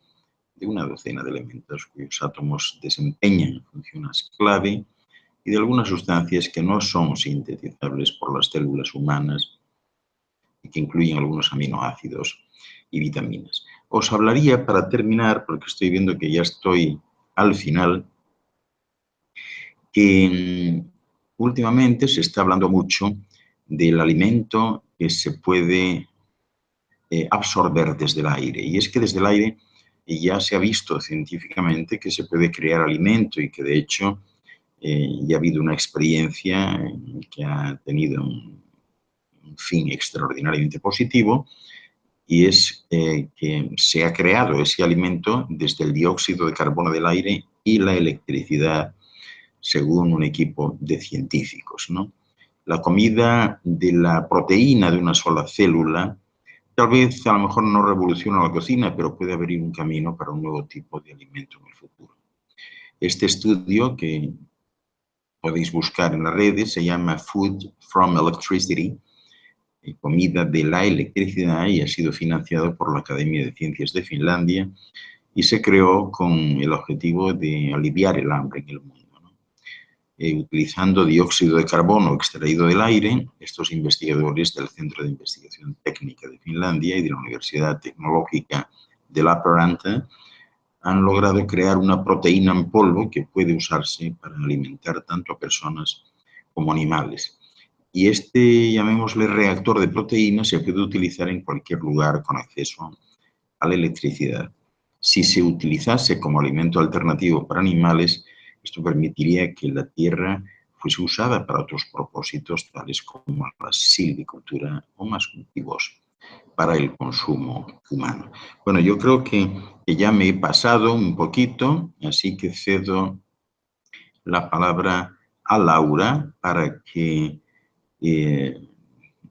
S2: de una docena de elementos cuyos átomos desempeñan funciones clave, y de algunas sustancias que no son sintetizables por las células humanas y que incluyen algunos aminoácidos y vitaminas. Os hablaría, para terminar, porque estoy viendo que ya estoy al final, que últimamente se está hablando mucho del alimento que se puede absorber desde el aire. Y es que desde el aire ya se ha visto científicamente que se puede crear alimento y que de hecho ya ha habido una experiencia que ha tenido un fin extraordinariamente positivo, y es que se ha creado ese alimento desde el dióxido de carbono del aire y la electricidad, según un equipo de científicos, ¿no? La comida de la proteína de una sola célula tal vez a lo mejor no revoluciona la cocina, pero puede abrir un camino para un nuevo tipo de alimento en el futuro. Este estudio que podéis buscar en las redes se llama Food from Electricity, comida de la electricidad, y ha sido financiado por la Academia de Ciencias de Finlandia y se creó con el objetivo de aliviar el hambre en el mundo, ¿no? Utilizando dióxido de carbono extraído del aire, estos investigadores del Centro de Investigación Técnica de Finlandia y de la Universidad Tecnológica de Lappeenranta han logrado crear una proteína en polvo que puede usarse para alimentar tanto a personas como animales. Y este, llamémosle, reactor de proteínas se puede utilizar en cualquier lugar con acceso a la electricidad. Si se utilizase como alimento alternativo para animales, esto permitiría que la tierra fuese usada para otros propósitos, tales como la silvicultura o más cultivos para el consumo humano. Bueno, yo creo que ya me he pasado un poquito, así que cedo la palabra a Laura para que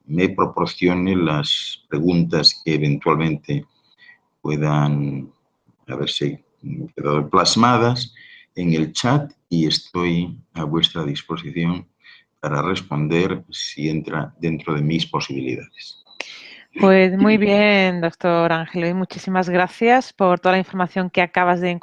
S2: me proporcione las preguntas que eventualmente puedan haberse quedado plasmadas en el chat, y estoy a vuestra disposición para responder si entra dentro de mis posibilidades.
S1: Pues muy bien, doctor Ángelo, y muchísimas gracias por toda la información que acabas de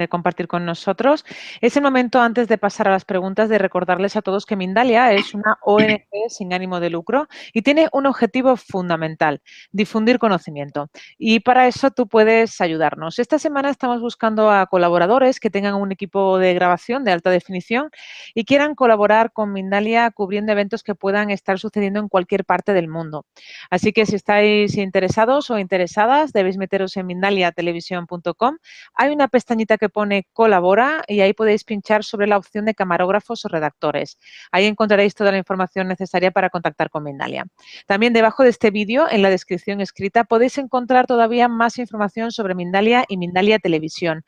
S1: compartir con nosotros. Es el momento, antes de pasar a las preguntas, de recordarles a todos que Mindalia es una ONG sin ánimo de lucro y tiene un objetivo fundamental: difundir conocimiento. Y para eso tú puedes ayudarnos. Esta semana estamos buscando a colaboradores que tengan un equipo de grabación de alta definición y quieran colaborar con Mindalia cubriendo eventos que puedan estar sucediendo en cualquier parte del mundo. Así que si estáis interesados o interesadas, debéis meteros en mindaliatelevisión.com. Hay una pestañita que pone colabora y ahí podéis pinchar sobre la opción de camarógrafos o redactores. Ahí encontraréis toda la información necesaria para contactar con Mindalia. También debajo de este vídeo, en la descripción escrita, podéis encontrar todavía más información sobre Mindalia y Mindalia Televisión.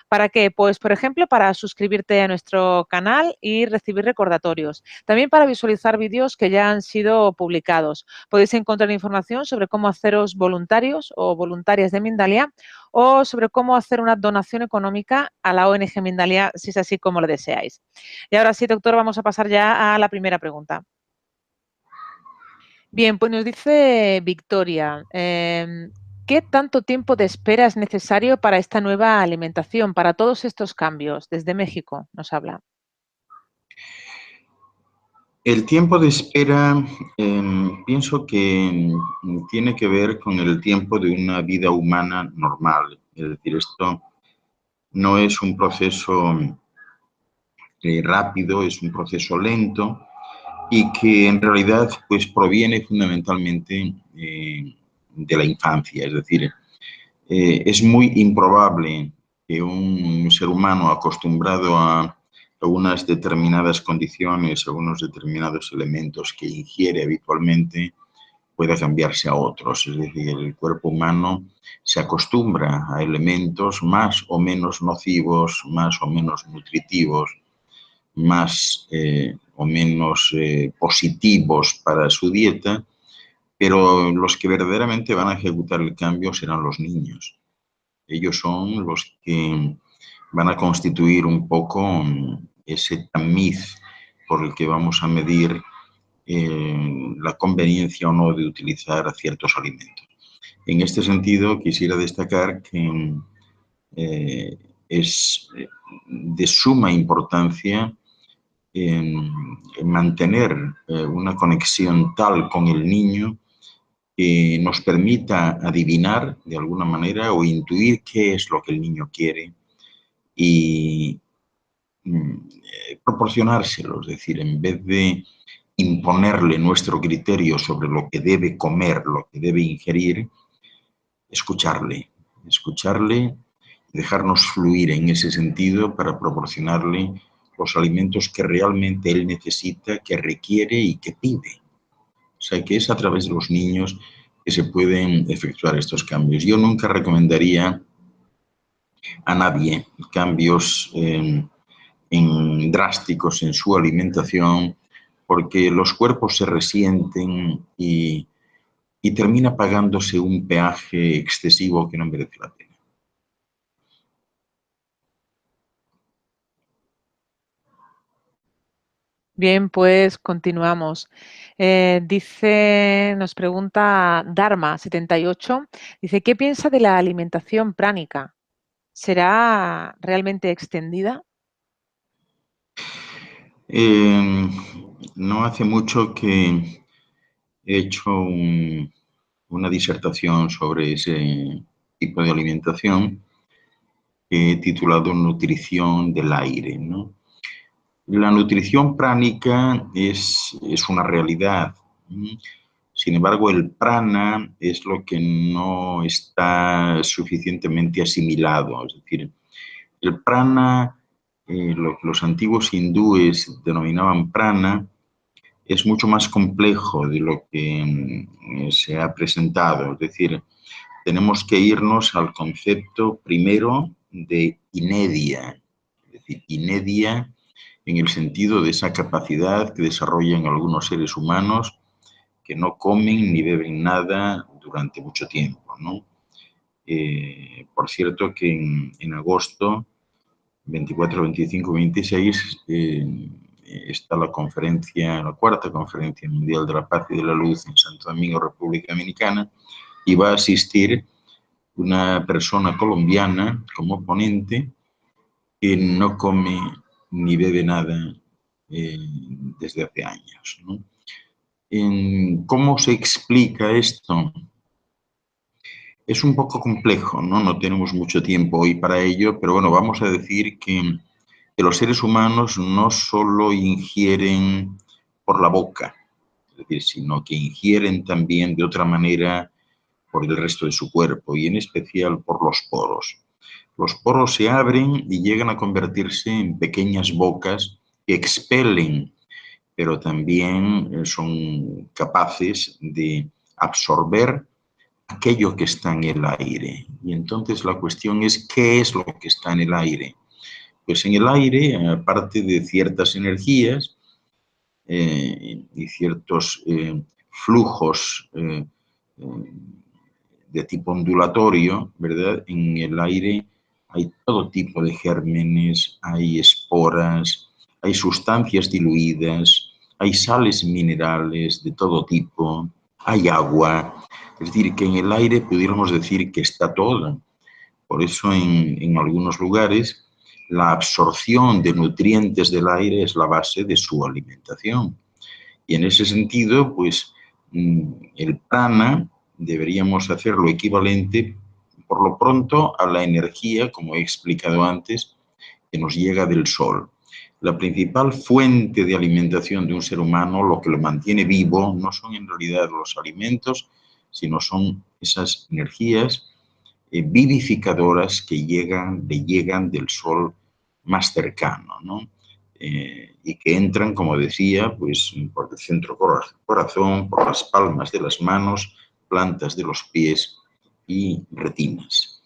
S1: ¿Para qué? Pues, por ejemplo, para suscribirte a nuestro canal y recibir recordatorios. También para visualizar vídeos que ya han sido publicados. Podéis encontrar información sobre cómo haceros voluntarios o voluntarias de Mindalia, o sobre cómo hacer una donación económica a la ONG Mindalia, si es así como lo deseáis. Y ahora sí, doctor, vamos a pasar ya a la primera pregunta. Bien, pues nos dice Victoria, ¿qué tanto tiempo de espera es necesario para esta nueva alimentación, para todos estos cambios? Desde México nos habla.
S2: El tiempo de espera, pienso que tiene que ver con el tiempo de una vida humana normal. Es decir, esto no es un proceso rápido, es un proceso lento y que en realidad pues proviene fundamentalmente de la infancia. Es decir, es muy improbable que un ser humano acostumbrado a unas determinadas condiciones, a unos determinados elementos que ingiere habitualmente, pueda cambiarse a otros. Es decir, el cuerpo humano se acostumbra a elementos más o menos nocivos, más o menos nutritivos, más o menos positivos para su dieta, pero los que verdaderamente van a ejecutar el cambio serán los niños. Ellos son los que van a constituir un poco ese tamiz por el que vamos a medir la conveniencia o no de utilizar ciertos alimentos. En este sentido, quisiera destacar que es de suma importancia en mantener una conexión tal con el niño que nos permita adivinar de alguna manera o intuir qué es lo que el niño quiere y proporcionárselo. Es decir, en vez de imponerle nuestro criterio sobre lo que debe comer, lo que debe ingerir, escucharle y dejarnos fluir en ese sentido para proporcionarle los alimentos que realmente él necesita, que requiere y que pide. O sea, que es a través de los niños que se pueden efectuar estos cambios. Yo nunca recomendaría a nadie cambios drásticos en su alimentación, porque los cuerpos se resienten y termina pagándose un peaje excesivo que no merece la pena.
S1: Bien, pues continuamos. Nos pregunta Dharma78, dice, ¿qué piensa de la alimentación pránica? ¿Será realmente extendida?
S2: No hace mucho que he hecho una disertación sobre ese tipo de alimentación que he titulado Nutrición del aire, ¿no? La nutrición pránica es una realidad. Sin embargo, el prana es lo que no está suficientemente asimilado. Es decir, el prana, lo que los antiguos hindúes denominaban prana, es mucho más complejo de lo que se ha presentado. Es decir, tenemos que irnos al concepto primero de inedia. Es decir, inedia en el sentido de esa capacidad que desarrollan algunos seres humanos que no comen ni beben nada durante mucho tiempo, ¿no? Por cierto que en agosto 24, 25, 26 está la conferencia, la cuarta conferencia mundial de la paz y de la luz en Santo Domingo, República Dominicana, y va a asistir una persona colombiana como ponente que no come ni bebe nada desde hace años, ¿no? ¿Cómo se explica esto? Es un poco complejo, ¿no? No tenemos mucho tiempo hoy para ello, pero bueno, vamos a decir que los seres humanos no solo ingieren por la boca, es decir, sino que ingieren también de otra manera por el resto de su cuerpo y en especial por los poros. Los poros se abren y llegan a convertirse en pequeñas bocas que expelen, pero también son capaces de absorber aquello que está en el aire. Y entonces la cuestión es, ¿qué es lo que está en el aire? Pues en el aire, aparte de ciertas energías y ciertos flujos de tipo ondulatorio, ¿verdad? En el aire hay todo tipo de gérmenes, hay esporas, hay sustancias diluidas, hay sales minerales de todo tipo, hay agua. Es decir, que en el aire pudiéramos decir que está todo. Por eso en algunos lugares la absorción de nutrientes del aire es la base de su alimentación. Y en ese sentido, pues el prana deberíamos hacer lo equivalente, por lo pronto, a la energía, como he explicado antes, que nos llega del sol. La principal fuente de alimentación de un ser humano, lo que lo mantiene vivo, no son en realidad los alimentos, sino son esas energías vivificadoras que le llegan del sol más cercano, ¿no? Y que entran, como decía, pues por el centro corazón, por las palmas de las manos, plantas de los pies y retinas.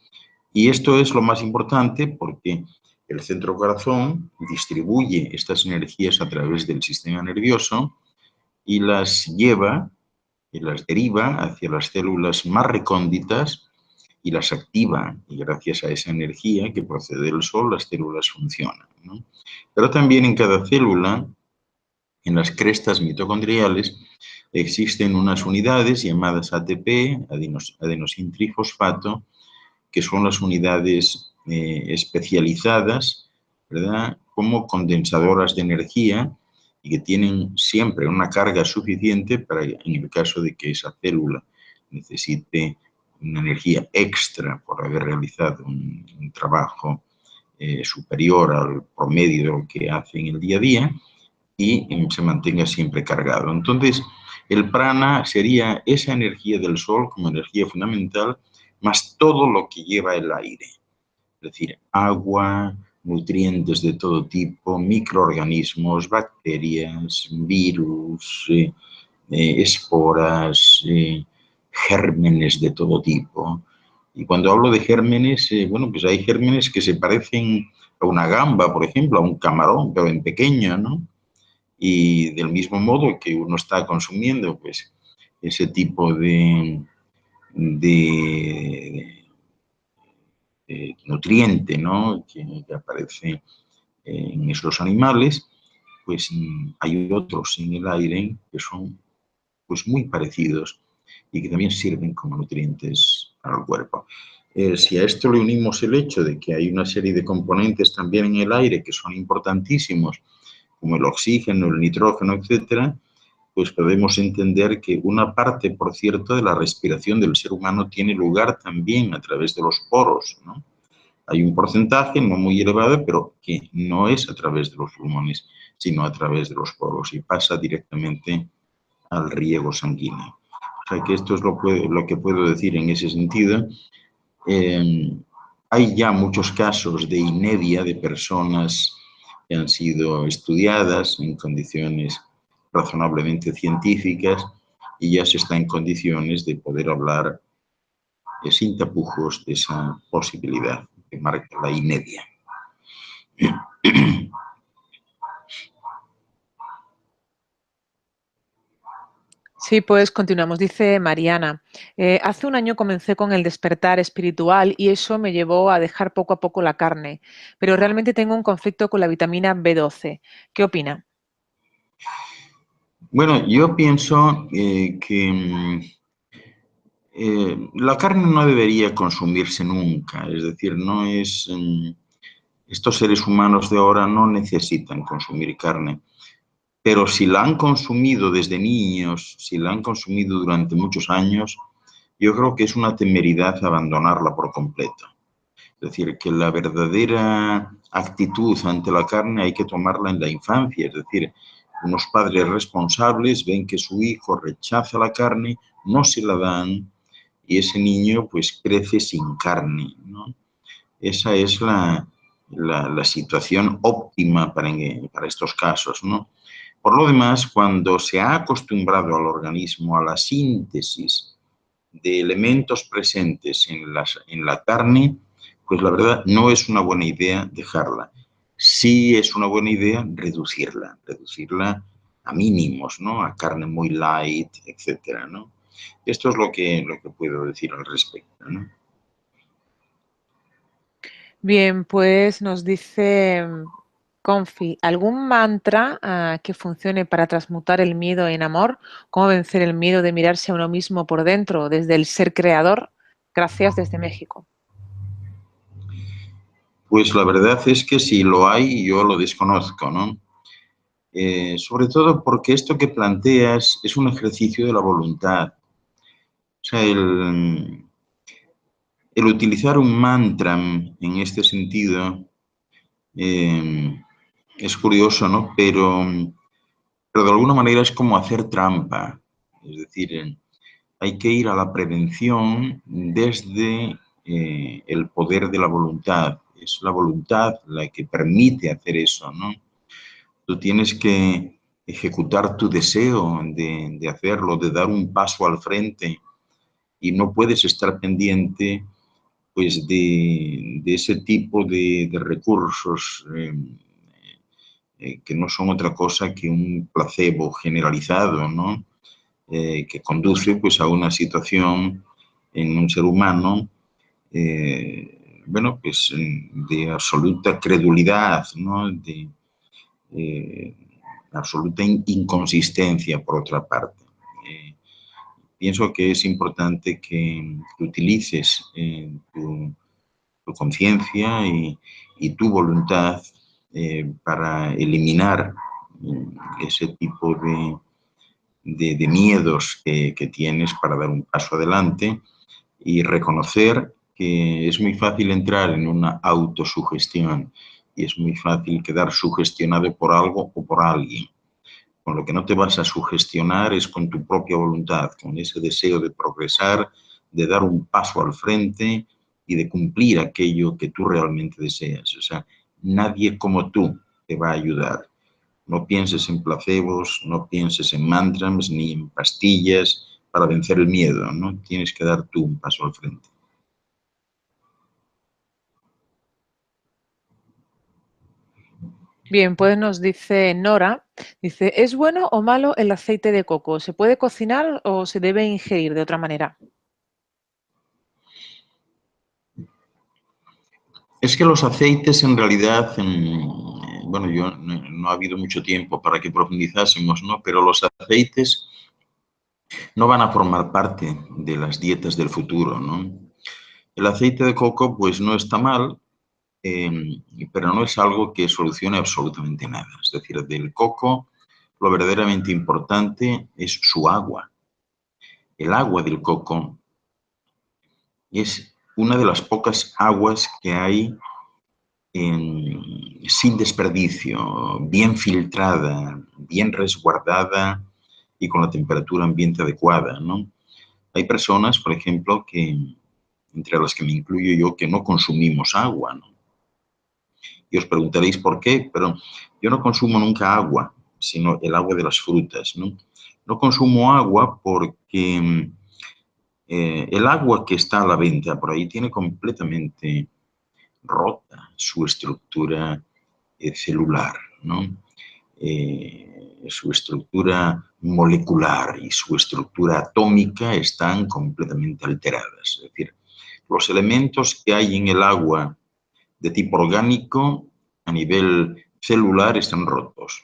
S2: Y esto es lo más importante porque el centro corazón distribuye estas energías a través del sistema nervioso y las lleva y las deriva hacia las células más recónditas y las activa, y gracias a esa energía que procede del sol, las células funcionan, ¿no? Pero también en cada célula, en las crestas mitocondriales, existen unas unidades llamadas ATP, adenosintrifosfato, que son las unidades especializadas, ¿verdad?, como condensadoras de energía y que tienen siempre una carga suficiente para, en el caso de que esa célula necesite una energía extra por haber realizado un trabajo superior al promedio de lo que hace en el día a día y se mantenga siempre cargado. Entonces, el prana sería esa energía del sol como energía fundamental, más todo lo que lleva el aire. Es decir, agua, nutrientes de todo tipo, microorganismos, bacterias, virus, esporas, gérmenes de todo tipo. Y cuando hablo de gérmenes, bueno, pues hay gérmenes que se parecen a una gamba, por ejemplo, a un camarón, pero en pequeño, ¿no? Y del mismo modo que uno está consumiendo, pues, ese tipo de nutriente, ¿no? que aparece en esos animales, pues hay otros en el aire que son pues muy parecidos y que también sirven como nutrientes para el cuerpo. Si a esto le unimos el hecho de que hay una serie de componentes también en el aire que son importantísimos, como el oxígeno, el nitrógeno, etcétera, pues podemos entender que una parte, por cierto, de la respiración del ser humano tiene lugar también a través de los poros, ¿no? Hay un porcentaje no muy elevado, pero que no es a través de los pulmones, sino a través de los poros y pasa directamente al riego sanguíneo. O sea que esto es lo que puedo decir en ese sentido. Hay ya muchos casos de inedia de personas que han sido estudiadas en condiciones razonablemente científicas y ya se está en condiciones de poder hablar sin tapujos de esa posibilidad que marca la inedia.
S1: Sí, pues continuamos. Dice Mariana, hace un año comencé con el despertar espiritual y eso me llevó a dejar poco a poco la carne, pero realmente tengo un conflicto con la vitamina B12. ¿Qué opina?
S2: Bueno, yo pienso que la carne no debería consumirse nunca, es decir, no es... estos seres humanos de ahora no necesitan consumir carne, pero si la han consumido desde niños, si la han consumido durante muchos años, yo creo que es una temeridad abandonarla por completo. Es decir, que la verdadera actitud ante la carne hay que tomarla en la infancia, es decir, unos padres responsables ven que su hijo rechaza la carne, no se la dan y ese niño pues crece sin carne, ¿no? Esa es la situación óptima para estos casos, ¿no? Por lo demás, cuando se ha acostumbrado al organismo a la síntesis de elementos presentes en la carne, pues la verdad no es una buena idea dejarla. Sí es una buena idea reducirla a mínimos, ¿no? A carne muy light, etcétera, ¿no? Esto es lo que puedo decir al respecto, ¿no?
S1: Bien, pues nos dice Confi, ¿algún mantra que funcione para transmutar el miedo en amor? ¿Cómo vencer el miedo de mirarse a uno mismo por dentro desde el ser creador? Gracias desde México.
S2: Pues la verdad es que si lo hay, yo lo desconozco, ¿no? Sobre todo porque esto que planteas es un ejercicio de la voluntad. O sea, el utilizar un mantra en este sentido es curioso, ¿no? Pero de alguna manera es como hacer trampa. Es decir, hay que ir a la prevención desde el poder de la voluntad. Es la voluntad la que permite hacer eso, ¿no? Tú tienes que ejecutar tu deseo de hacerlo, de dar un paso al frente y no puedes estar pendiente pues de ese tipo de recursos que no son otra cosa que un placebo generalizado, ¿no? Que conduce pues a una situación en un ser humano bueno, pues de absoluta credulidad, ¿no? De absoluta inconsistencia, por otra parte. Pienso que es importante que utilices tu conciencia y tu voluntad para eliminar ese tipo de miedos que tienes para dar un paso adelante y reconocer que es muy fácil entrar en una autosugestión y es muy fácil quedar sugestionado por algo o por alguien. Con lo que no te vas a sugestionar es con tu propia voluntad, con ese deseo de progresar, de dar un paso al frente y de cumplir aquello que tú realmente deseas. O sea, nadie como tú te va a ayudar. No pienses en placebos, no pienses en mantras ni en pastillas para vencer el miedo, ¿no? Tienes que dar tú un paso al frente.
S1: Bien, pues nos dice Nora, dice, ¿es bueno o malo el aceite de coco? ¿Se puede cocinar o se debe ingerir de otra manera?
S2: Es que los aceites en realidad, bueno, no ha habido mucho tiempo para que profundizásemos, ¿no? Pero los aceites no van a formar parte de las dietas del futuro, ¿no? El aceite de coco, pues no está mal, pero no es algo que solucione absolutamente nada. Es decir, del coco, lo verdaderamente importante es su agua. El agua del coco es una de las pocas aguas que hay sin desperdicio, bien filtrada, bien resguardada y con la temperatura ambiente adecuada, ¿no? Hay personas, por ejemplo, entre las que me incluyo yo, que no consumimos agua, ¿no? Y os preguntaréis por qué, pero yo no consumo nunca agua, sino el agua de las frutas, ¿no? No consumo agua porque el agua que está a la venta por ahí tiene completamente rota su estructura celular, ¿no? Su estructura molecular y su estructura atómica están completamente alteradas. Es decir, los elementos que hay en el agua de tipo orgánico a nivel celular están rotos.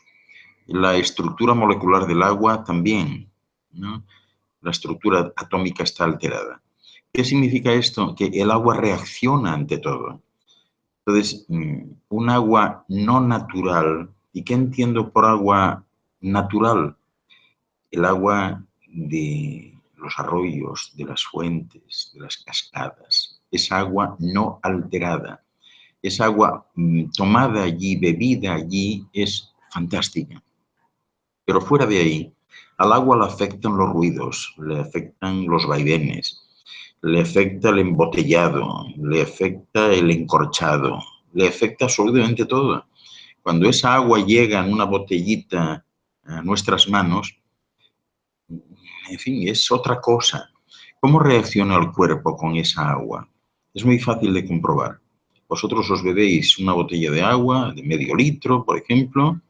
S2: La estructura molecular del agua también, ¿no? La estructura atómica está alterada. ¿Qué significa esto? Que el agua reacciona ante todo. Entonces, un agua no natural, ¿y qué entiendo por agua natural? El agua de los arroyos, de las fuentes, de las cascadas. Es agua no alterada. Es agua tomada allí, bebida allí, es fantástica. Pero fuera de ahí, al agua le afectan los ruidos, le afectan los vaivenes, le afecta el embotellado, le afecta el encorchado, le afecta absolutamente todo. Cuando esa agua llega en una botellita a nuestras manos, en fin, es otra cosa. ¿Cómo reacciona el cuerpo con esa agua? Es muy fácil de comprobar. Vosotros os bebéis una botella de agua de medio litro, por ejemplo,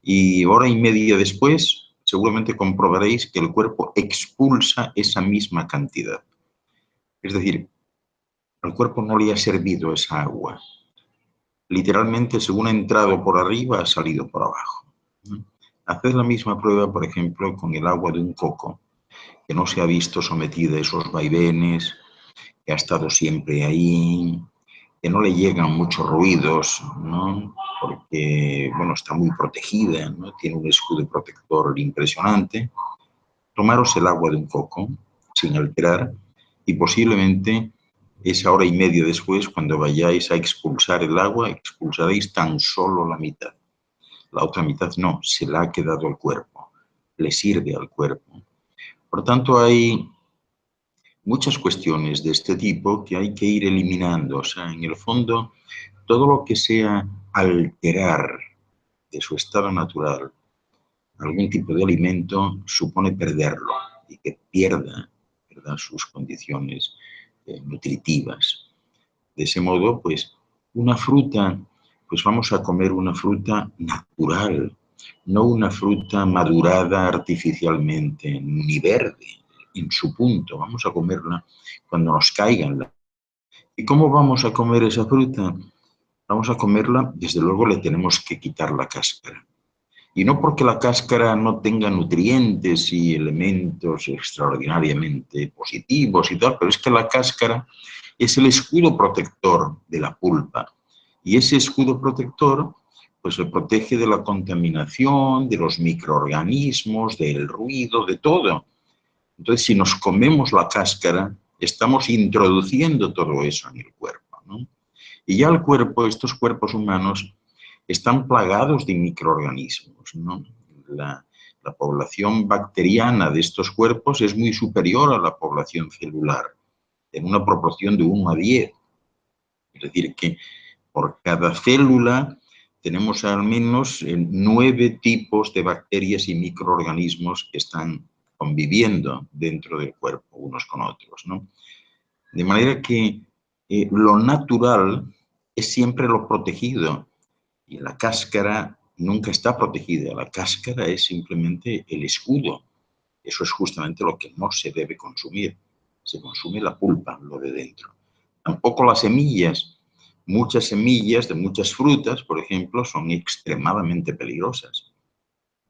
S2: y hora y media después seguramente comprobaréis que el cuerpo expulsa esa misma cantidad. Es decir, al cuerpo no le ha servido esa agua. Literalmente, según ha entrado por arriba, ha salido por abajo. Haced la misma prueba, por ejemplo, con el agua de un coco, que no se ha visto sometida a esos vaivenes, que ha estado siempre ahí, que no le llegan muchos ruidos, ¿no? Porque, bueno, está muy protegida, ¿no? Tiene un escudo protector impresionante. Tomaros el agua de un coco, sin alterar, y posiblemente esa hora y media después, cuando vayáis a expulsar el agua, expulsaréis tan solo la mitad. La otra mitad no, se la ha quedado al cuerpo, le sirve al cuerpo. Por tanto, hay muchas cuestiones de este tipo que hay que ir eliminando. O sea, en el fondo, todo lo que sea alterar de su estado natural algún tipo de alimento supone perderlo y que pierda, ¿verdad?, sus condiciones nutritivas. De ese modo, pues, una fruta, pues vamos a comer una fruta natural, no una fruta madurada artificialmente, ni verde, en su punto. Vamos a comerla cuando nos caigan. ¿Y cómo vamos a comer esa fruta? Vamos a comerla, desde luego le tenemos que quitar la cáscara. Y no porque la cáscara no tenga nutrientes y elementos extraordinariamente positivos y tal, pero es que la cáscara es el escudo protector de la pulpa. Y ese escudo protector pues se protege de la contaminación, de los microorganismos, del ruido, de todo. Entonces, si nos comemos la cáscara, estamos introduciendo todo eso en el cuerpo, ¿no? Y ya el cuerpo, estos cuerpos humanos, están plagados de microorganismos, ¿no? La población bacteriana de estos cuerpos es muy superior a la población celular, en una proporción de 1 a 10. Es decir, que por cada célula tenemos al menos 9 tipos de bacterias y microorganismos que están conviviendo dentro del cuerpo unos con otros, ¿no? De manera que lo natural es siempre lo protegido y la cáscara nunca está protegida. La cáscara es simplemente el escudo. Eso es justamente lo que no se debe consumir. Se consume la pulpa, lo de dentro. Tampoco las semillas. Muchas semillas de muchas frutas, por ejemplo, son extremadamente peligrosas.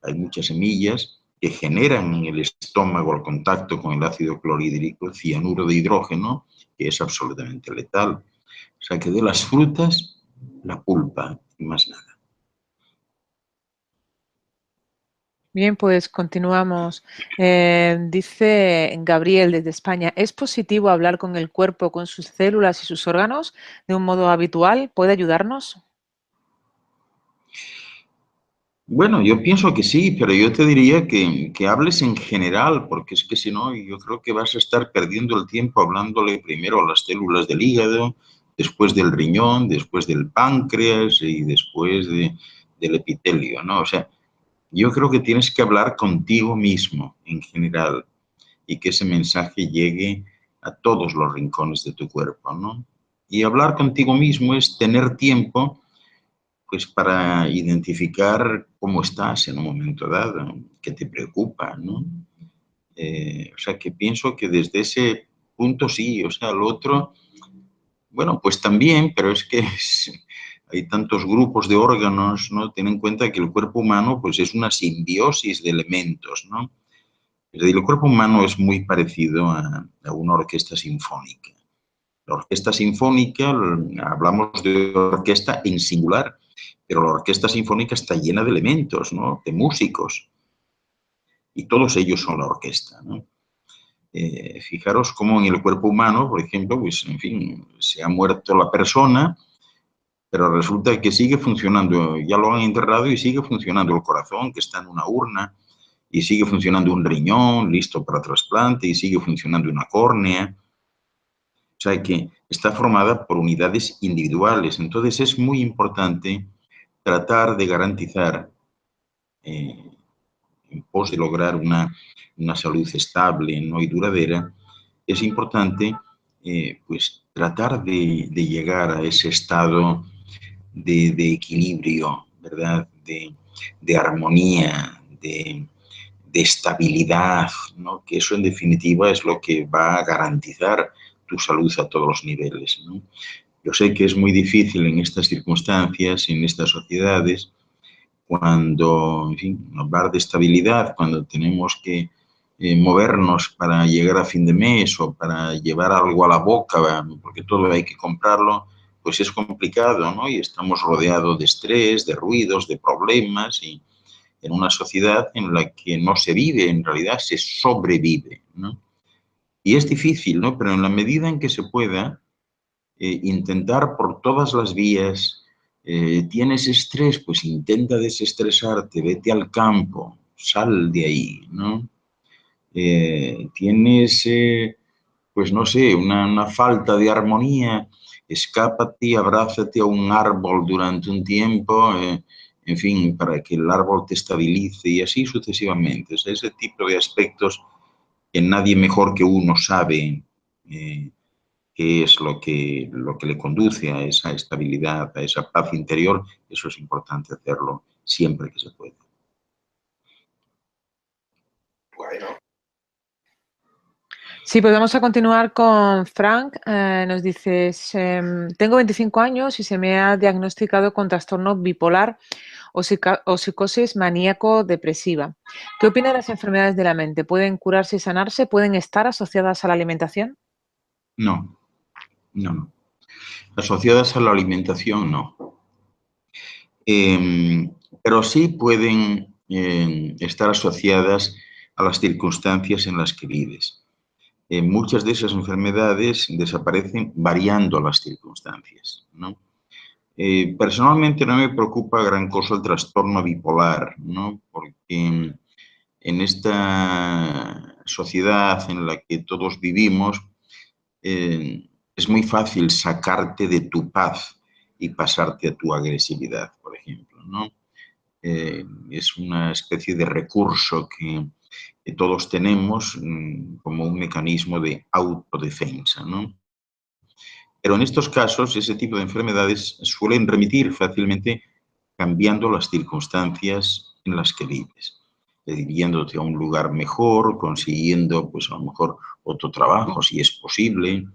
S2: Hay muchas semillas que generan en el estómago al contacto con el ácido clorhídrico cianuro de hidrógeno, que es absolutamente letal. O sea que de las frutas, la pulpa y más nada.
S1: Bien, pues continuamos. Dice Gabriel desde España, ¿es positivo hablar con el cuerpo, con sus células y sus órganos de un modo habitual? ¿Puede ayudarnos?
S2: Bueno, yo pienso que sí, pero yo te diría que hables en general, porque es que si no, yo creo que vas a estar perdiendo el tiempo hablándole primero a las células del hígado, después del riñón, después del páncreas y después del epitelio, ¿no? O sea, yo creo que tienes que hablar contigo mismo en general y que ese mensaje llegue a todos los rincones de tu cuerpo, ¿no? Y hablar contigo mismo es tener tiempo pues para identificar cómo estás en un momento dado, qué te preocupa, ¿no? O sea, que pienso que desde ese punto sí, o sea, lo otro, bueno, pues también, pero es que hay tantos grupos de órganos, ¿no? Ten en cuenta que el cuerpo humano, pues es una simbiosis de elementos, ¿no? Es decir, el cuerpo humano es muy parecido a una orquesta sinfónica. La orquesta sinfónica, hablamos de orquesta en singular, pero la orquesta sinfónica está llena de elementos, ¿no? De músicos, y todos ellos son la orquesta, ¿no? Fijaros cómo en el cuerpo humano, por ejemplo, pues, en fin, se ha muerto la persona, pero resulta que sigue funcionando, ya lo han enterrado y sigue funcionando el corazón, que está en una urna, y sigue funcionando un riñón listo para trasplante, y sigue funcionando una córnea. O sea que está formada por unidades individuales. Entonces es muy importante tratar de garantizar, en pos de lograr una salud estable, ¿no? Y duradera, es importante pues tratar de llegar a ese estado de equilibrio, ¿verdad? De armonía, de estabilidad, ¿no? Que eso en definitiva es lo que va a garantizar tu salud a todos los niveles, ¿no? Yo sé que es muy difícil en estas circunstancias, en estas sociedades, cuando, en fin, hablar de estabilidad, cuando tenemos que movernos para llegar a fin de mes o para llevar algo a la boca, porque todo hay que comprarlo, pues es complicado, ¿no? Y estamos rodeados de estrés, de ruidos, de problemas y en una sociedad en la que no se vive, en realidad se sobrevive, ¿no? Y es difícil, ¿no? Pero en la medida en que se pueda, intentar por todas las vías, tienes estrés, pues intenta desestresarte, vete al campo, sal de ahí, ¿no? Tienes, pues no sé, una falta de armonía, escápate, abrázate a un árbol durante un tiempo, en fin, para que el árbol te estabilice y así sucesivamente. O sea, ese tipo de aspectos que nadie mejor que uno sabe qué es lo que le conduce a esa estabilidad, a esa paz interior. Eso es importante hacerlo siempre que se pueda.
S3: Bueno,
S1: Sí, pues vamos a continuar con Frank. Nos dice, tengo 25 años y se me ha diagnosticado con trastorno bipolar o psicosis maníaco-depresiva. ¿Qué opina de las enfermedades de la mente? ¿Pueden curarse y sanarse? ¿Pueden estar asociadas a la alimentación?
S2: No, no, no. Asociadas a la alimentación, no. Pero sí pueden estar asociadas a las circunstancias en las que vives. Muchas de esas enfermedades desaparecen variando las circunstancias, ¿no? Personalmente no me preocupa gran cosa el trastorno bipolar, ¿no? Porque en esta sociedad en la que todos vivimos, es muy fácil sacarte de tu paz y pasarte a tu agresividad, por ejemplo, ¿no? Es una especie de recurso todos tenemos como un mecanismo de autodefensa, ¿no? Pero en estos casos, ese tipo de enfermedades suelen remitir fácilmente cambiando las circunstancias en las que vives. Yéndote a un lugar mejor, consiguiendo, pues a lo mejor, otro trabajo, si es posible,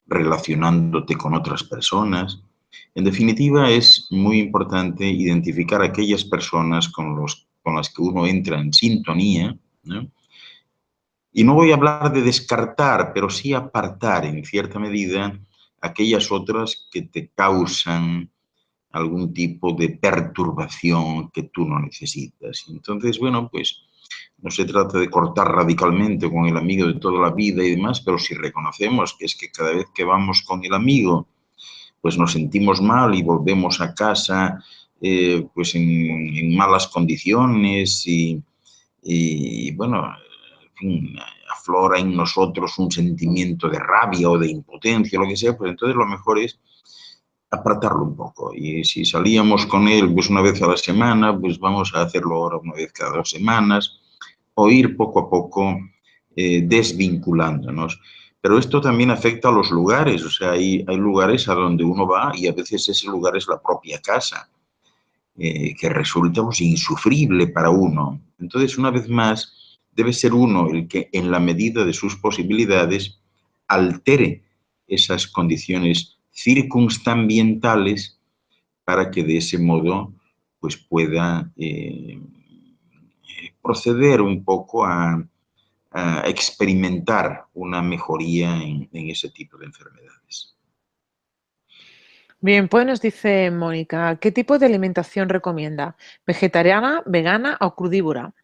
S2: relacionándote con otras personas. En definitiva, es muy importante identificar aquellas personas con las que uno entra en sintonía, ¿no? Y no voy a hablar de descartar, pero sí apartar en cierta medida aquellas otras que te causan algún tipo de perturbación que tú no necesitas. Entonces, bueno, pues no se trata de cortar radicalmente con el amigo de toda la vida y demás, pero si reconocemos que es que cada vez que vamos con el amigo, pues nos sentimos mal y volvemos a casa pues en malas condiciones y bueno, en fin, aflora en nosotros un sentimiento de rabia o de impotencia, lo que sea, pues entonces lo mejor es apartarlo un poco. Y si salíamos con él pues una vez a la semana, pues vamos a hacerlo ahora una vez cada 2 semanas, o ir poco a poco desvinculándonos. Pero esto también afecta a los lugares, o sea, hay lugares a donde uno va y a veces ese lugar es la propia casa, que resulta pues, insufrible para uno. Entonces, una vez más, debe ser uno el que, en la medida de sus posibilidades, altere esas condiciones circunstanciales para que de ese modo pues, pueda proceder un poco a experimentar una mejoría en ese tipo de enfermedades.
S1: Bien, pues nos dice Mónica, ¿qué tipo de alimentación recomienda? ¿Vegetariana, vegana o crudívora?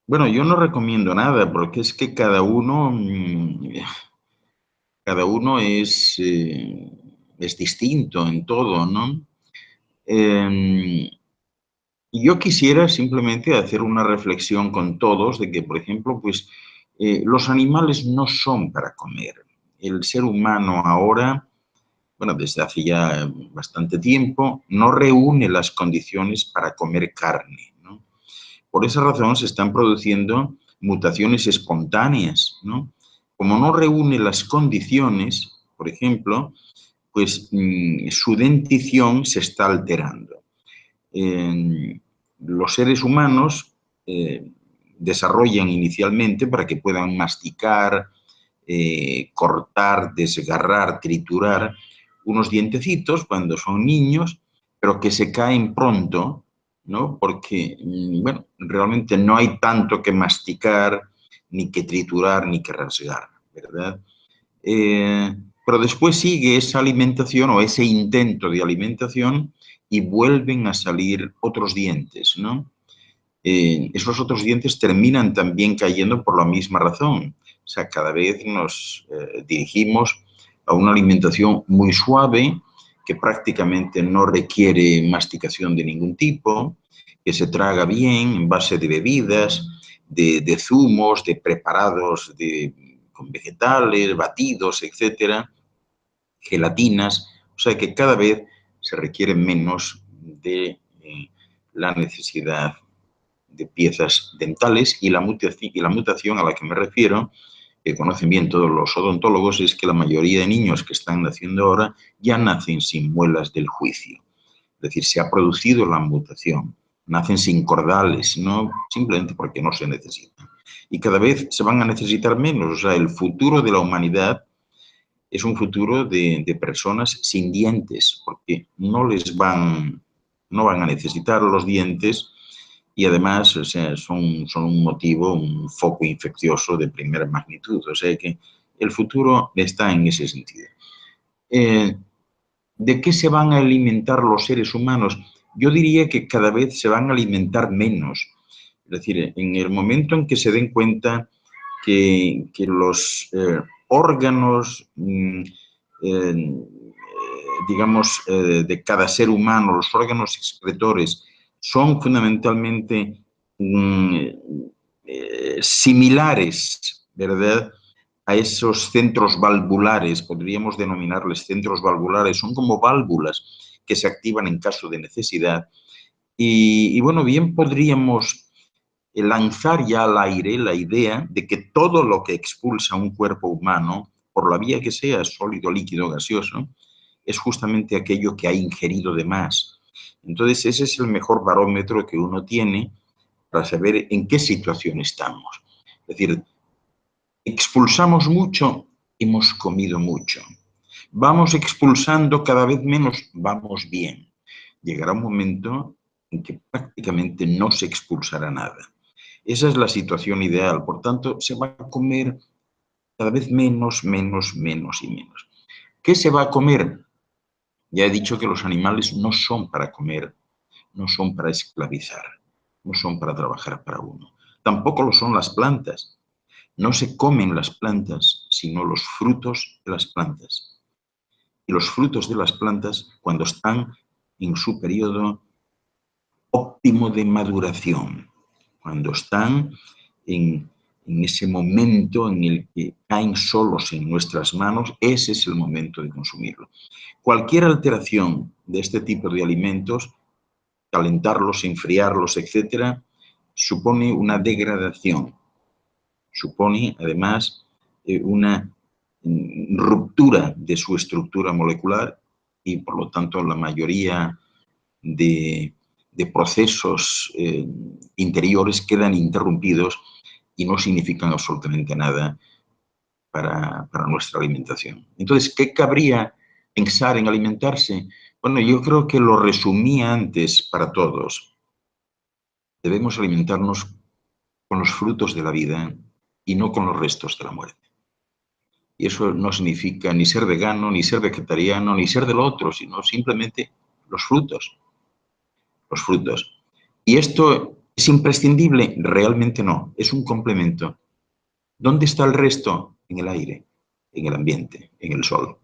S2: Bueno, yo no recomiendo nada porque es que cada uno es distinto en todo, ¿no? Yo quisiera simplemente hacer una reflexión con todos de que, por ejemplo, pues los animales no son para comer. El ser humano ahora, bueno, desde hace ya bastante tiempo, no reúne las condiciones para comer carne, ¿no? Por esa razón se están produciendo mutaciones espontáneas, ¿no? Como no reúne las condiciones, por ejemplo, pues su dentición se está alterando. Los seres humanos desarrollan inicialmente para que puedan masticar, cortar, desgarrar, triturar unos dientecitos cuando son niños, pero que se caen pronto, ¿no? Porque, bueno, realmente no hay tanto que masticar, ni que triturar, ni que rasgar, ¿verdad? Pero después sigue esa alimentación o ese intento de alimentación y vuelven a salir otros dientes, ¿no? Esos otros dientes terminan también cayendo por la misma razón. O sea, cada vez nos dirigimos a una alimentación muy suave, que prácticamente no requiere masticación de ningún tipo, que se traga bien en base de bebidas, de zumos, de preparados con vegetales, batidos, etcétera, gelatinas. O sea que cada vez se requiere menos de la necesidad de piezas dentales y la mutación a la que me refiero, que conocen bien todos los odontólogos, es que la mayoría de niños que están naciendo ahora ya nacen sin muelas del juicio. Es decir, se ha producido la mutación. Nacen sin cordales, ¿no? Simplemente porque no se necesitan. Y cada vez se van a necesitar menos. O sea, el futuro de la humanidad es un futuro de personas sin dientes, porque no van a necesitar los dientes y además, o sea, son un motivo, un foco infeccioso de primera magnitud. O sea que el futuro está en ese sentido. ¿De qué se van a alimentar los seres humanos? Yo diría que cada vez se van a alimentar menos. Es decir, en el momento en que se den cuenta que los órganos, digamos, de cada ser humano, los órganos excretores, son fundamentalmente similares, ¿verdad?, a esos centros valvulares, podríamos denominarles centros valvulares, son como válvulas que se activan en caso de necesidad. Y bueno, bien podríamos lanzar ya al aire la idea de que todo lo que expulsa un cuerpo humano, por la vía que sea, sólido, líquido, gaseoso, es justamente aquello que ha ingerido de más. Entonces, ese es el mejor barómetro que uno tiene para saber en qué situación estamos. Es decir, expulsamos mucho, hemos comido mucho. Vamos expulsando cada vez menos, vamos bien. Llegará un momento en que prácticamente no se expulsará nada. Esa es la situación ideal. Por tanto, se va a comer cada vez menos, menos, menos y menos. ¿Qué se va a comer? Ya he dicho que los animales no son para comer, no son para esclavizar, no son para trabajar para uno. Tampoco lo son las plantas. No se comen las plantas, sino los frutos de las plantas. Y los frutos de las plantas, cuando están en su periodo óptimo de maduración, cuando están en ese momento en el que caen solos en nuestras manos, ese es el momento de consumirlo. Cualquier alteración de este tipo de alimentos, calentarlos, enfriarlos, etcétera, supone una degradación, supone además una ruptura de su estructura molecular y por lo tanto la mayoría de procesos interiores quedan interrumpidos y no significan absolutamente nada para nuestra alimentación. Entonces, ¿qué cabría pensar en alimentarse? Bueno, yo creo que lo resumí antes para todos. Debemos alimentarnos con los frutos de la vida y no con los restos de la muerte. Y eso no significa ni ser vegano, ni ser vegetariano, ni ser del otro, sino simplemente los frutos. Los frutos. ¿Y esto es imprescindible? Realmente no, es un complemento. ¿Dónde está el resto? En el aire, en el ambiente, en el sol.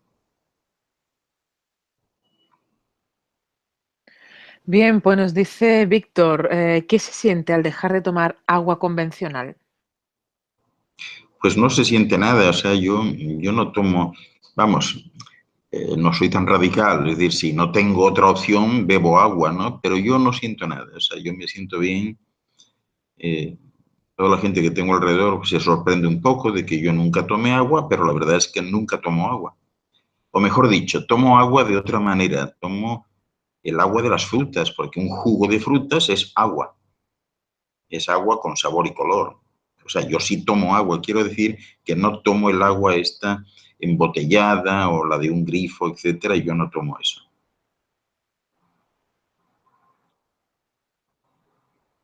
S1: Bien, pues nos dice Víctor, ¿qué se siente al dejar de tomar agua convencional?
S2: Pues no se siente nada, o sea, yo no tomo, vamos, no soy tan radical, es decir, si no tengo otra opción, bebo agua, ¿no? Pero yo no siento nada, o sea, yo me siento bien. eh, Toda la gente que tengo alrededor pues, se sorprende un poco de que yo nunca tome agua, pero la verdad es que nunca tomo agua. O mejor dicho, tomo agua de otra manera, tomo el agua de las frutas, porque un jugo de frutas es agua con sabor y color. O sea, yo sí tomo agua, quiero decir que no tomo el agua esta embotellada o la de un grifo, etcétera, y yo no tomo eso.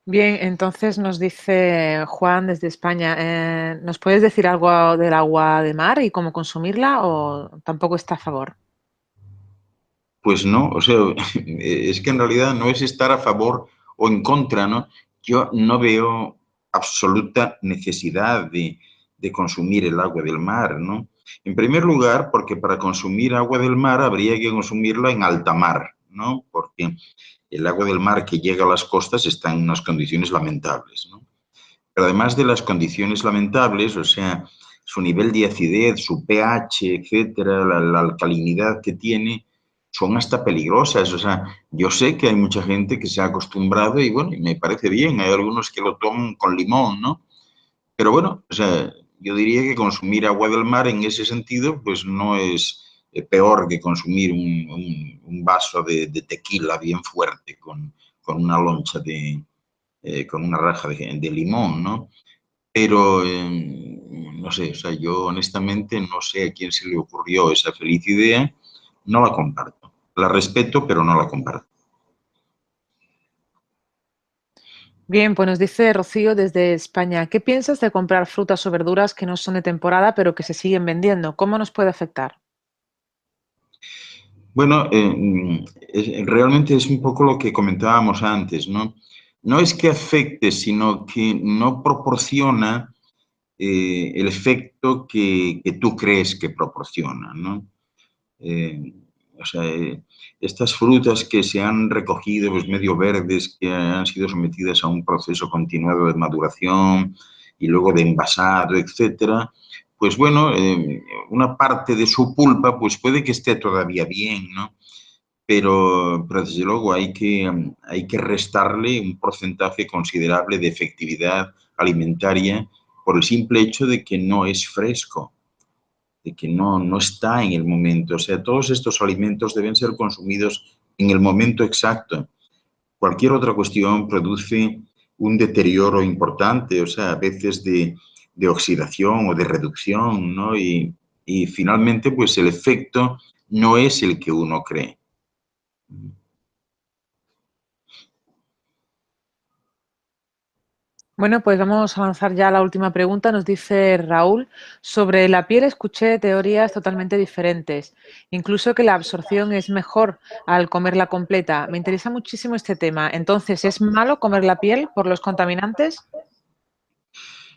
S1: Bien, entonces nos dice Juan desde España, ¿nos puedes decir algo del agua de mar y cómo consumirla o tampoco está a favor?
S2: Pues no, o sea, es que en realidad no es estar a favor o en contra, ¿no? Yo no veo absoluta necesidad de consumir el agua del mar, ¿no? En primer lugar, porque para consumir agua del mar habría que consumirla en alta mar, ¿no? Porque el agua del mar que llega a las costas está en unas condiciones lamentables, ¿no? Pero además de las condiciones lamentables, o sea, su nivel de acidez, su pH, etcétera, la alcalinidad que tiene, son hasta peligrosas. O sea, yo sé que hay mucha gente que se ha acostumbrado y bueno, y me parece bien, hay algunos que lo toman con limón, ¿no? Pero bueno, o sea, yo diría que consumir agua del mar en ese sentido, pues no es peor que consumir un vaso de tequila bien fuerte con una loncha con una raja de limón, ¿no? Pero, no sé, o sea, yo honestamente no sé a quién se le ocurrió esa feliz idea, no la comparto. La respeto, pero no la comparto.
S1: Bien, pues nos dice Rocío desde España, ¿qué piensas de comprar frutas o verduras que no son de temporada pero que se siguen vendiendo? ¿Cómo nos puede afectar?
S2: Bueno, realmente es un poco lo que comentábamos antes, ¿no? No es que afecte, sino que no proporciona el efecto que tú crees que proporciona, ¿no? Eh, o sea, estas frutas que se han recogido, pues medio verdes, que han sido sometidas a un proceso continuado de maduración y luego de envasado, etcétera, pues bueno, una parte de su pulpa, pues puede que esté todavía bien, ¿no? pero desde luego hay que restarle un porcentaje considerable de efectividad alimentaria por el simple hecho de que no es fresco, de que no está en el momento. O sea, todos estos alimentos deben ser consumidos en el momento exacto. Cualquier otra cuestión produce un deterioro importante, o sea, a veces de oxidación o de reducción, ¿no? Y finalmente, pues el efecto no es el que uno cree.
S1: Bueno, pues vamos a avanzar ya a la última pregunta. Nos dice Raúl, sobre la piel escuché teorías totalmente diferentes, incluso que la absorción es mejor al comerla completa. Me interesa muchísimo este tema. Entonces, ¿es malo comer la piel por los contaminantes?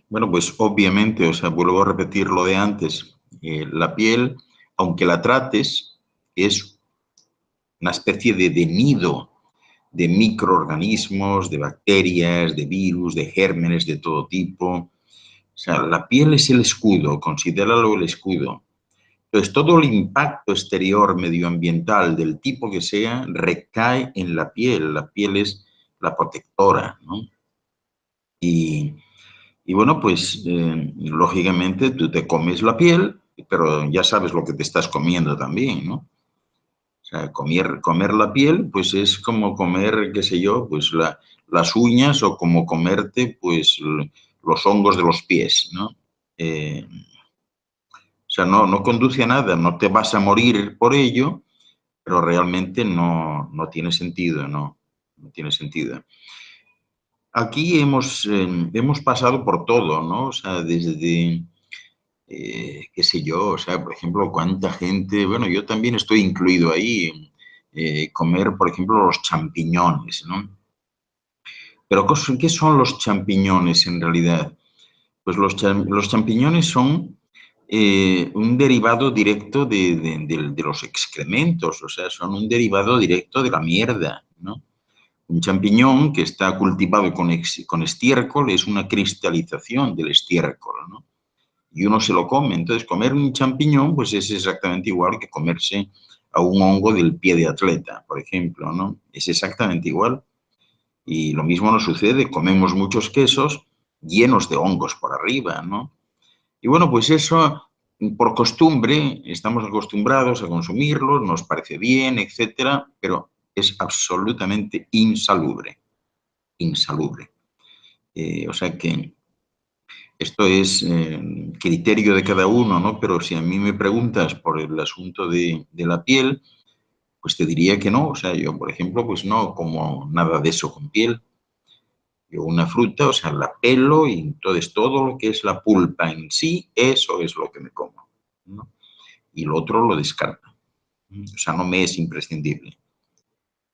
S2: Bueno, pues obviamente, o sea, vuelvo a repetir lo de antes, la piel, aunque la trates, es una especie de nido de microorganismos, de bacterias, de virus, de gérmenes de todo tipo. O sea, la piel es el escudo, considéralo el escudo. Entonces, todo el impacto exterior medioambiental del tipo que sea recae en la piel. La piel es la protectora, ¿no? Y, y bueno, pues lógicamente tú te comes la piel, pero ya sabes lo que te estás comiendo también, ¿no? O sea, comer la piel, pues es como comer, qué sé yo, pues las uñas o como comerte, pues los hongos de los pies, ¿no? O sea, no conduce a nada, no te vas a morir por ello, pero realmente no tiene sentido, no tiene sentido. Aquí hemos pasado por todo, ¿no? O sea, desde, qué sé yo, o sea, por ejemplo, cuánta gente, bueno, yo también estoy incluido ahí, comer, por ejemplo, los champiñones, ¿no? Pero ¿qué son los champiñones en realidad? Pues los champiñones son un derivado directo de los excrementos, o sea, son un derivado directo de la mierda, ¿no? Un champiñón que está cultivado con estiércol es una cristalización del estiércol, ¿no? Y uno se lo come. Entonces, comer un champiñón, pues es exactamente igual que comerse a un hongo del pie de atleta, por ejemplo, ¿no? Es exactamente igual. Y lo mismo nos sucede, comemos muchos quesos llenos de hongos por arriba, ¿no? Y bueno, pues eso, por costumbre, estamos acostumbrados a consumirlos, nos parece bien, etcétera, pero es absolutamente insalubre, insalubre. O sea que esto es criterio de cada uno, ¿no? Pero si a mí me preguntas por el asunto de la piel, pues te diría que no. O sea, yo, por ejemplo, pues no como nada de eso con piel. Yo una fruta, o sea, la pelo y entonces todo lo que es la pulpa en sí, eso es lo que me como, ¿no? Y lo otro lo descarto. O sea, no me es imprescindible.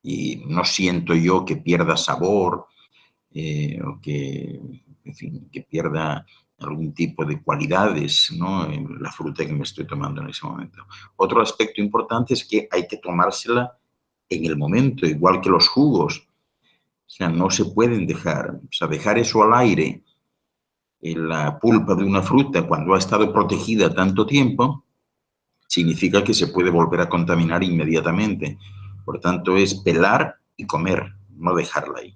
S2: Y no siento yo que pierda sabor o que, en fin, que pierda algún tipo de cualidades, ¿no? En la fruta que me estoy tomando en ese momento. Otro aspecto importante es que hay que tomársela en el momento, igual que los jugos. O sea, no se pueden dejar. O sea, dejar eso al aire, en la pulpa de una fruta, cuando ha estado protegida tanto tiempo, significa que se puede volver a contaminar inmediatamente. Por tanto, es pelar y comer, no dejarla ahí.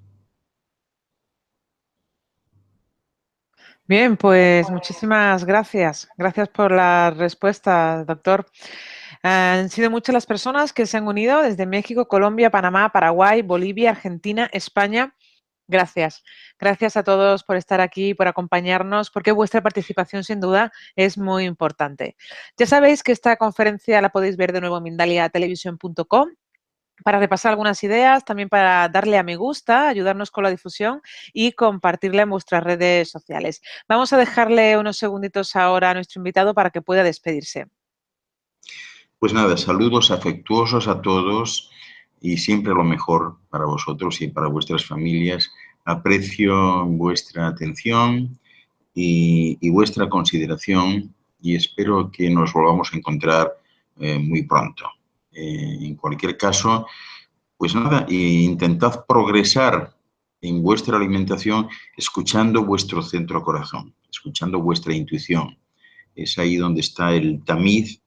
S1: Bien, pues muchísimas gracias. Gracias por la respuesta, doctor. Han sido muchas las personas que se han unido desde México, Colombia, Panamá, Paraguay, Bolivia, Argentina, España. Gracias. Gracias a todos por estar aquí, por acompañarnos, porque vuestra participación sin duda es muy importante. Ya sabéis que esta conferencia la podéis ver de nuevo en mindaliatelevisión.com para repasar algunas ideas, también para darle a me gusta, ayudarnos con la difusión y compartirla en vuestras redes sociales. Vamos a dejarle unos segunditos ahora a nuestro invitado para que pueda despedirse.
S2: Pues nada, saludos afectuosos a todos y siempre lo mejor para vosotros y para vuestras familias. Aprecio vuestra atención y vuestra consideración y espero que nos volvamos a encontrar muy pronto. En cualquier caso, pues nada, intentad progresar en vuestra alimentación escuchando vuestro centro corazón, escuchando vuestra intuición. Es ahí donde está el tamiz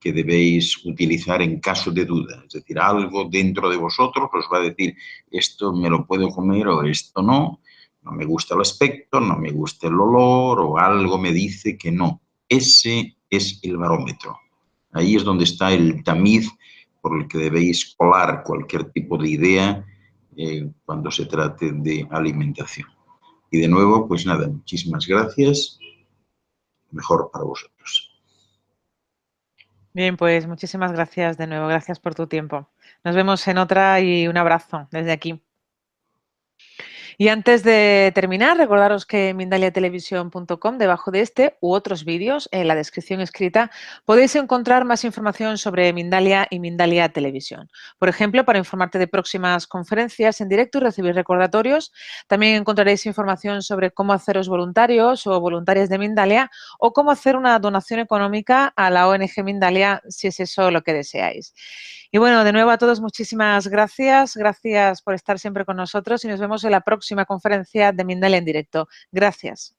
S2: que debéis utilizar en caso de duda. Es decir, algo dentro de vosotros os va a decir, esto me lo puedo comer o esto no, no me gusta el aspecto, no me gusta el olor o algo me dice que no. Ese es el barómetro. Ahí es donde está el tamiz por el que debéis colar cualquier tipo de idea cuando se trate de alimentación. Y de nuevo, pues nada, muchísimas gracias. Mejor para vosotros.
S1: Bien, pues muchísimas gracias de nuevo. Gracias por tu tiempo. Nos vemos en otra y un abrazo desde aquí. Y antes de terminar, recordaros que en mindaliatelevisión.com, debajo de este u otros vídeos, en la descripción escrita, podéis encontrar más información sobre Mindalia y Mindalia Televisión. Por ejemplo, para informarte de próximas conferencias en directo y recibir recordatorios, también encontraréis información sobre cómo haceros voluntarios o voluntarias de Mindalia o cómo hacer una donación económica a la ONG Mindalia, si es eso lo que deseáis. Y bueno, de nuevo a todos muchísimas gracias. Gracias por estar siempre con nosotros y nos vemos en la próxima conferencia de Mindalia en directo. Gracias.